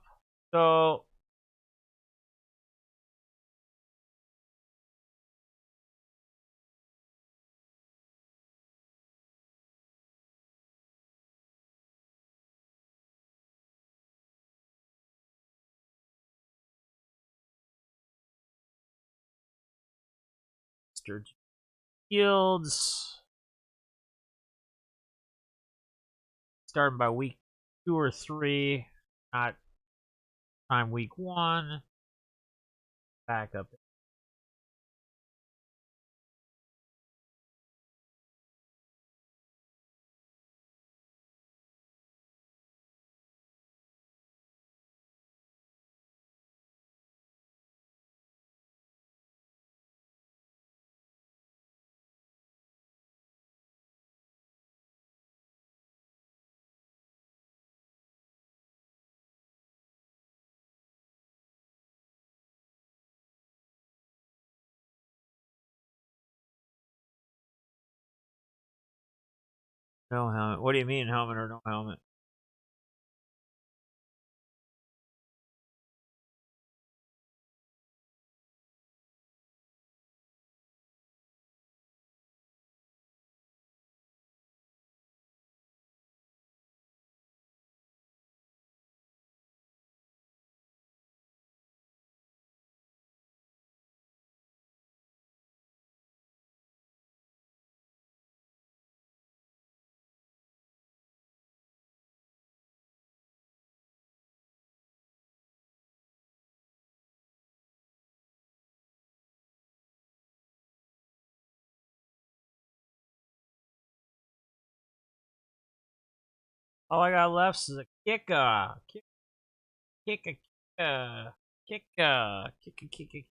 So Sturgeon Fields. Starting by week 2 or 3. Not time week 1. Back up. No helmet. What do you mean, helmet or no helmet? All I got left is a kicker. Kicker. Kicker. Kicker. Kicker. Kicker.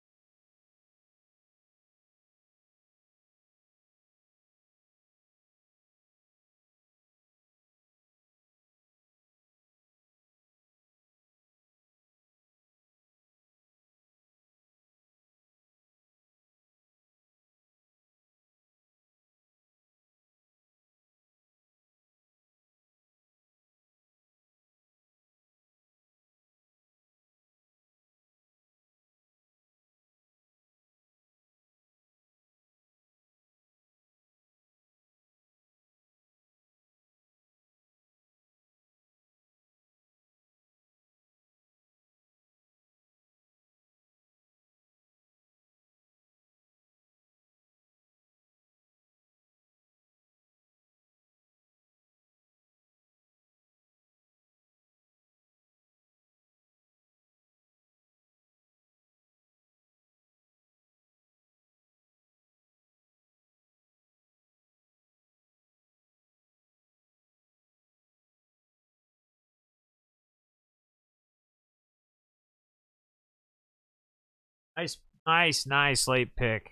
Nice late pick.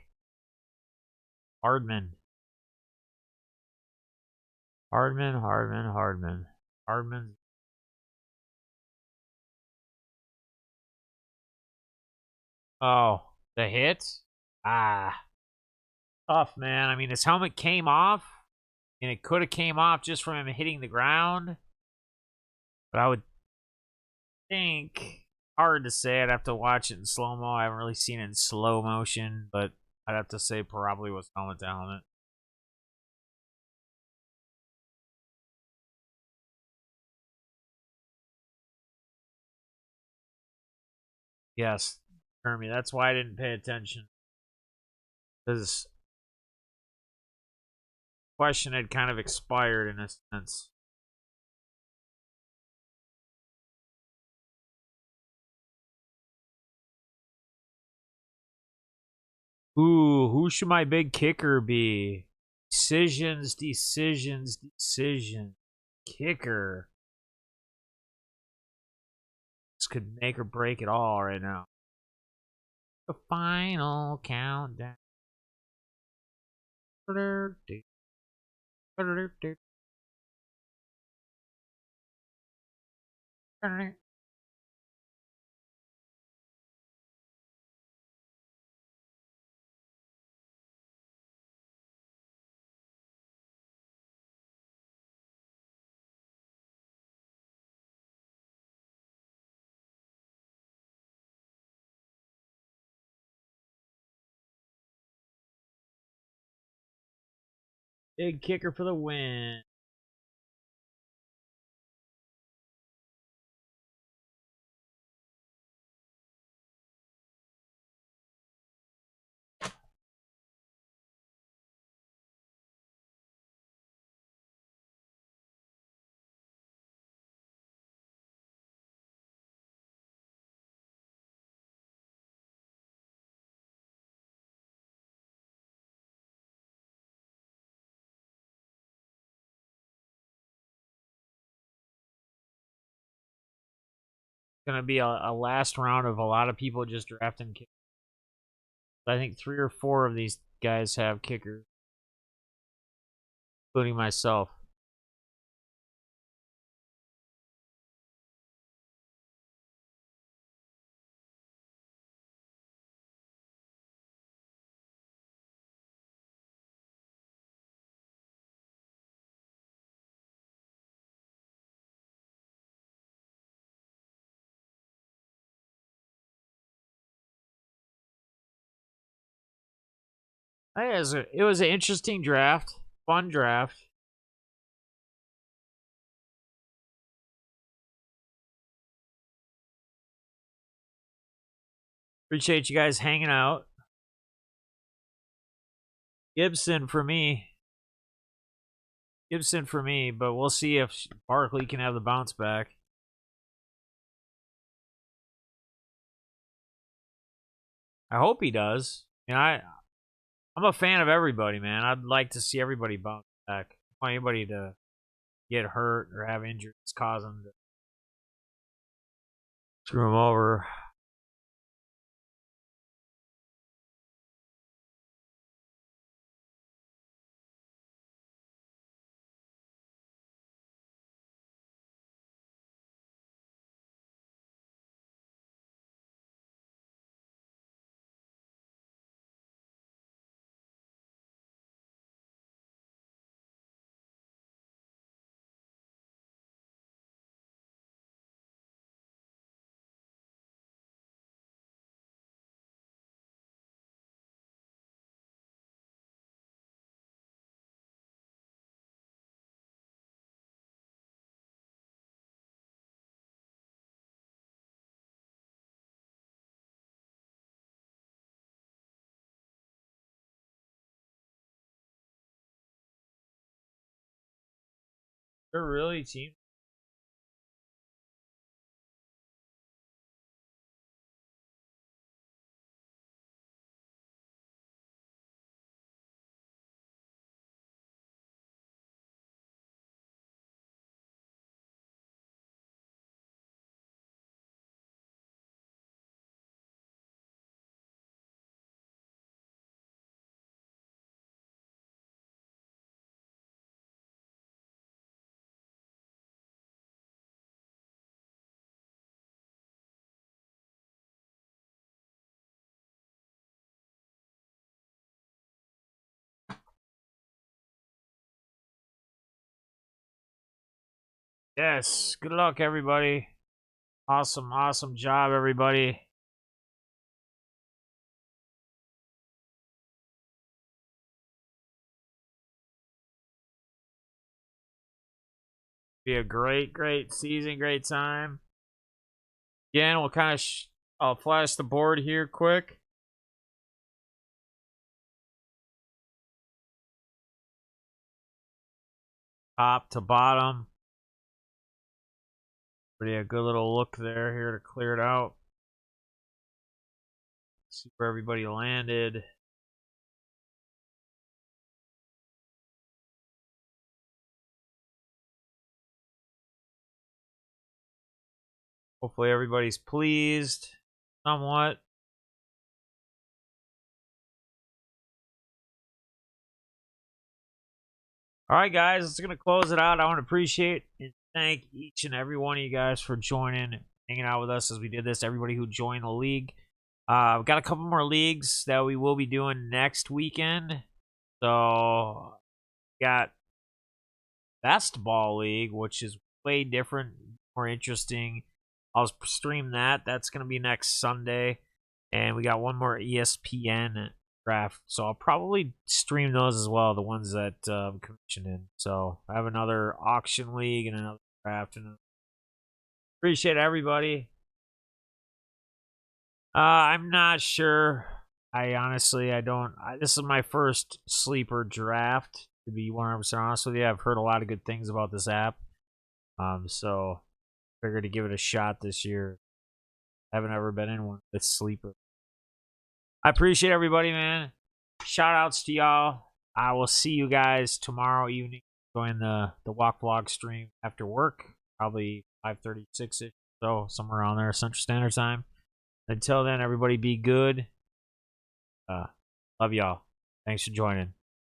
Hardman. Hardman. Oh, the hit? Ah, tough, man. I mean, his helmet came off, and it could have came off just from him hitting the ground. But I would think, hard to say. I'd have to watch it in slow mo. I haven't really seen it in slow motion, but I'd have to say probably was helmet to helmet. Yes, Hermie. That's why I didn't pay attention. Because question had kind of expired in a sense. Ooh, who should my big kicker be? Decisions. Kicker. This could make or break it all right now. The final countdown. Big kicker for the win. Gonna be a last round of a lot of people just drafting kickers. I think 3 or 4 of these guys have kickers, including myself. It was an interesting draft, fun draft. Appreciate you guys hanging out. Gibson for me. But we'll see if Barkley can have the bounce back. I hope he does. I'm a fan of everybody, man. I'd like to see everybody bounce back. I don't want anybody to get hurt or have injuries cause them to screw them over. They're really team. Yes. Good luck, everybody. Awesome, awesome job, everybody. Be a great, great season, great time. Again, we'll kind of I'll flash the board here quick. Top to bottom. Pretty a good little look there here to clear it out. See where everybody landed. Hopefully everybody's pleased somewhat. All right, guys, it's going to close it out. I want to appreciate and thank each and every one of you guys for joining, hanging out with us as we did this. Everybody who joined the league. We've got a couple more leagues that we will be doing next weekend. So, got Best Ball League, which is way different, more interesting. I'll stream that. That's going to be next Sunday. And we got one more ESPN draft. So I'll probably stream those as well, the ones that I'm commissioned in. So I have another auction league and another draft. And appreciate everybody. I'm not sure. I don't. This is my first sleeper draft, to be 100% honest with you. I've heard a lot of good things about this app. So figured to give it a shot this year. I haven't ever been in one with sleeper. I appreciate everybody, man. Shout outs to y'all. I will see you guys tomorrow evening. Join the walk vlog stream after work, probably 5:36 ish, so somewhere around there, Central Standard Time. Until then, everybody be good. Love y'all. Thanks for joining.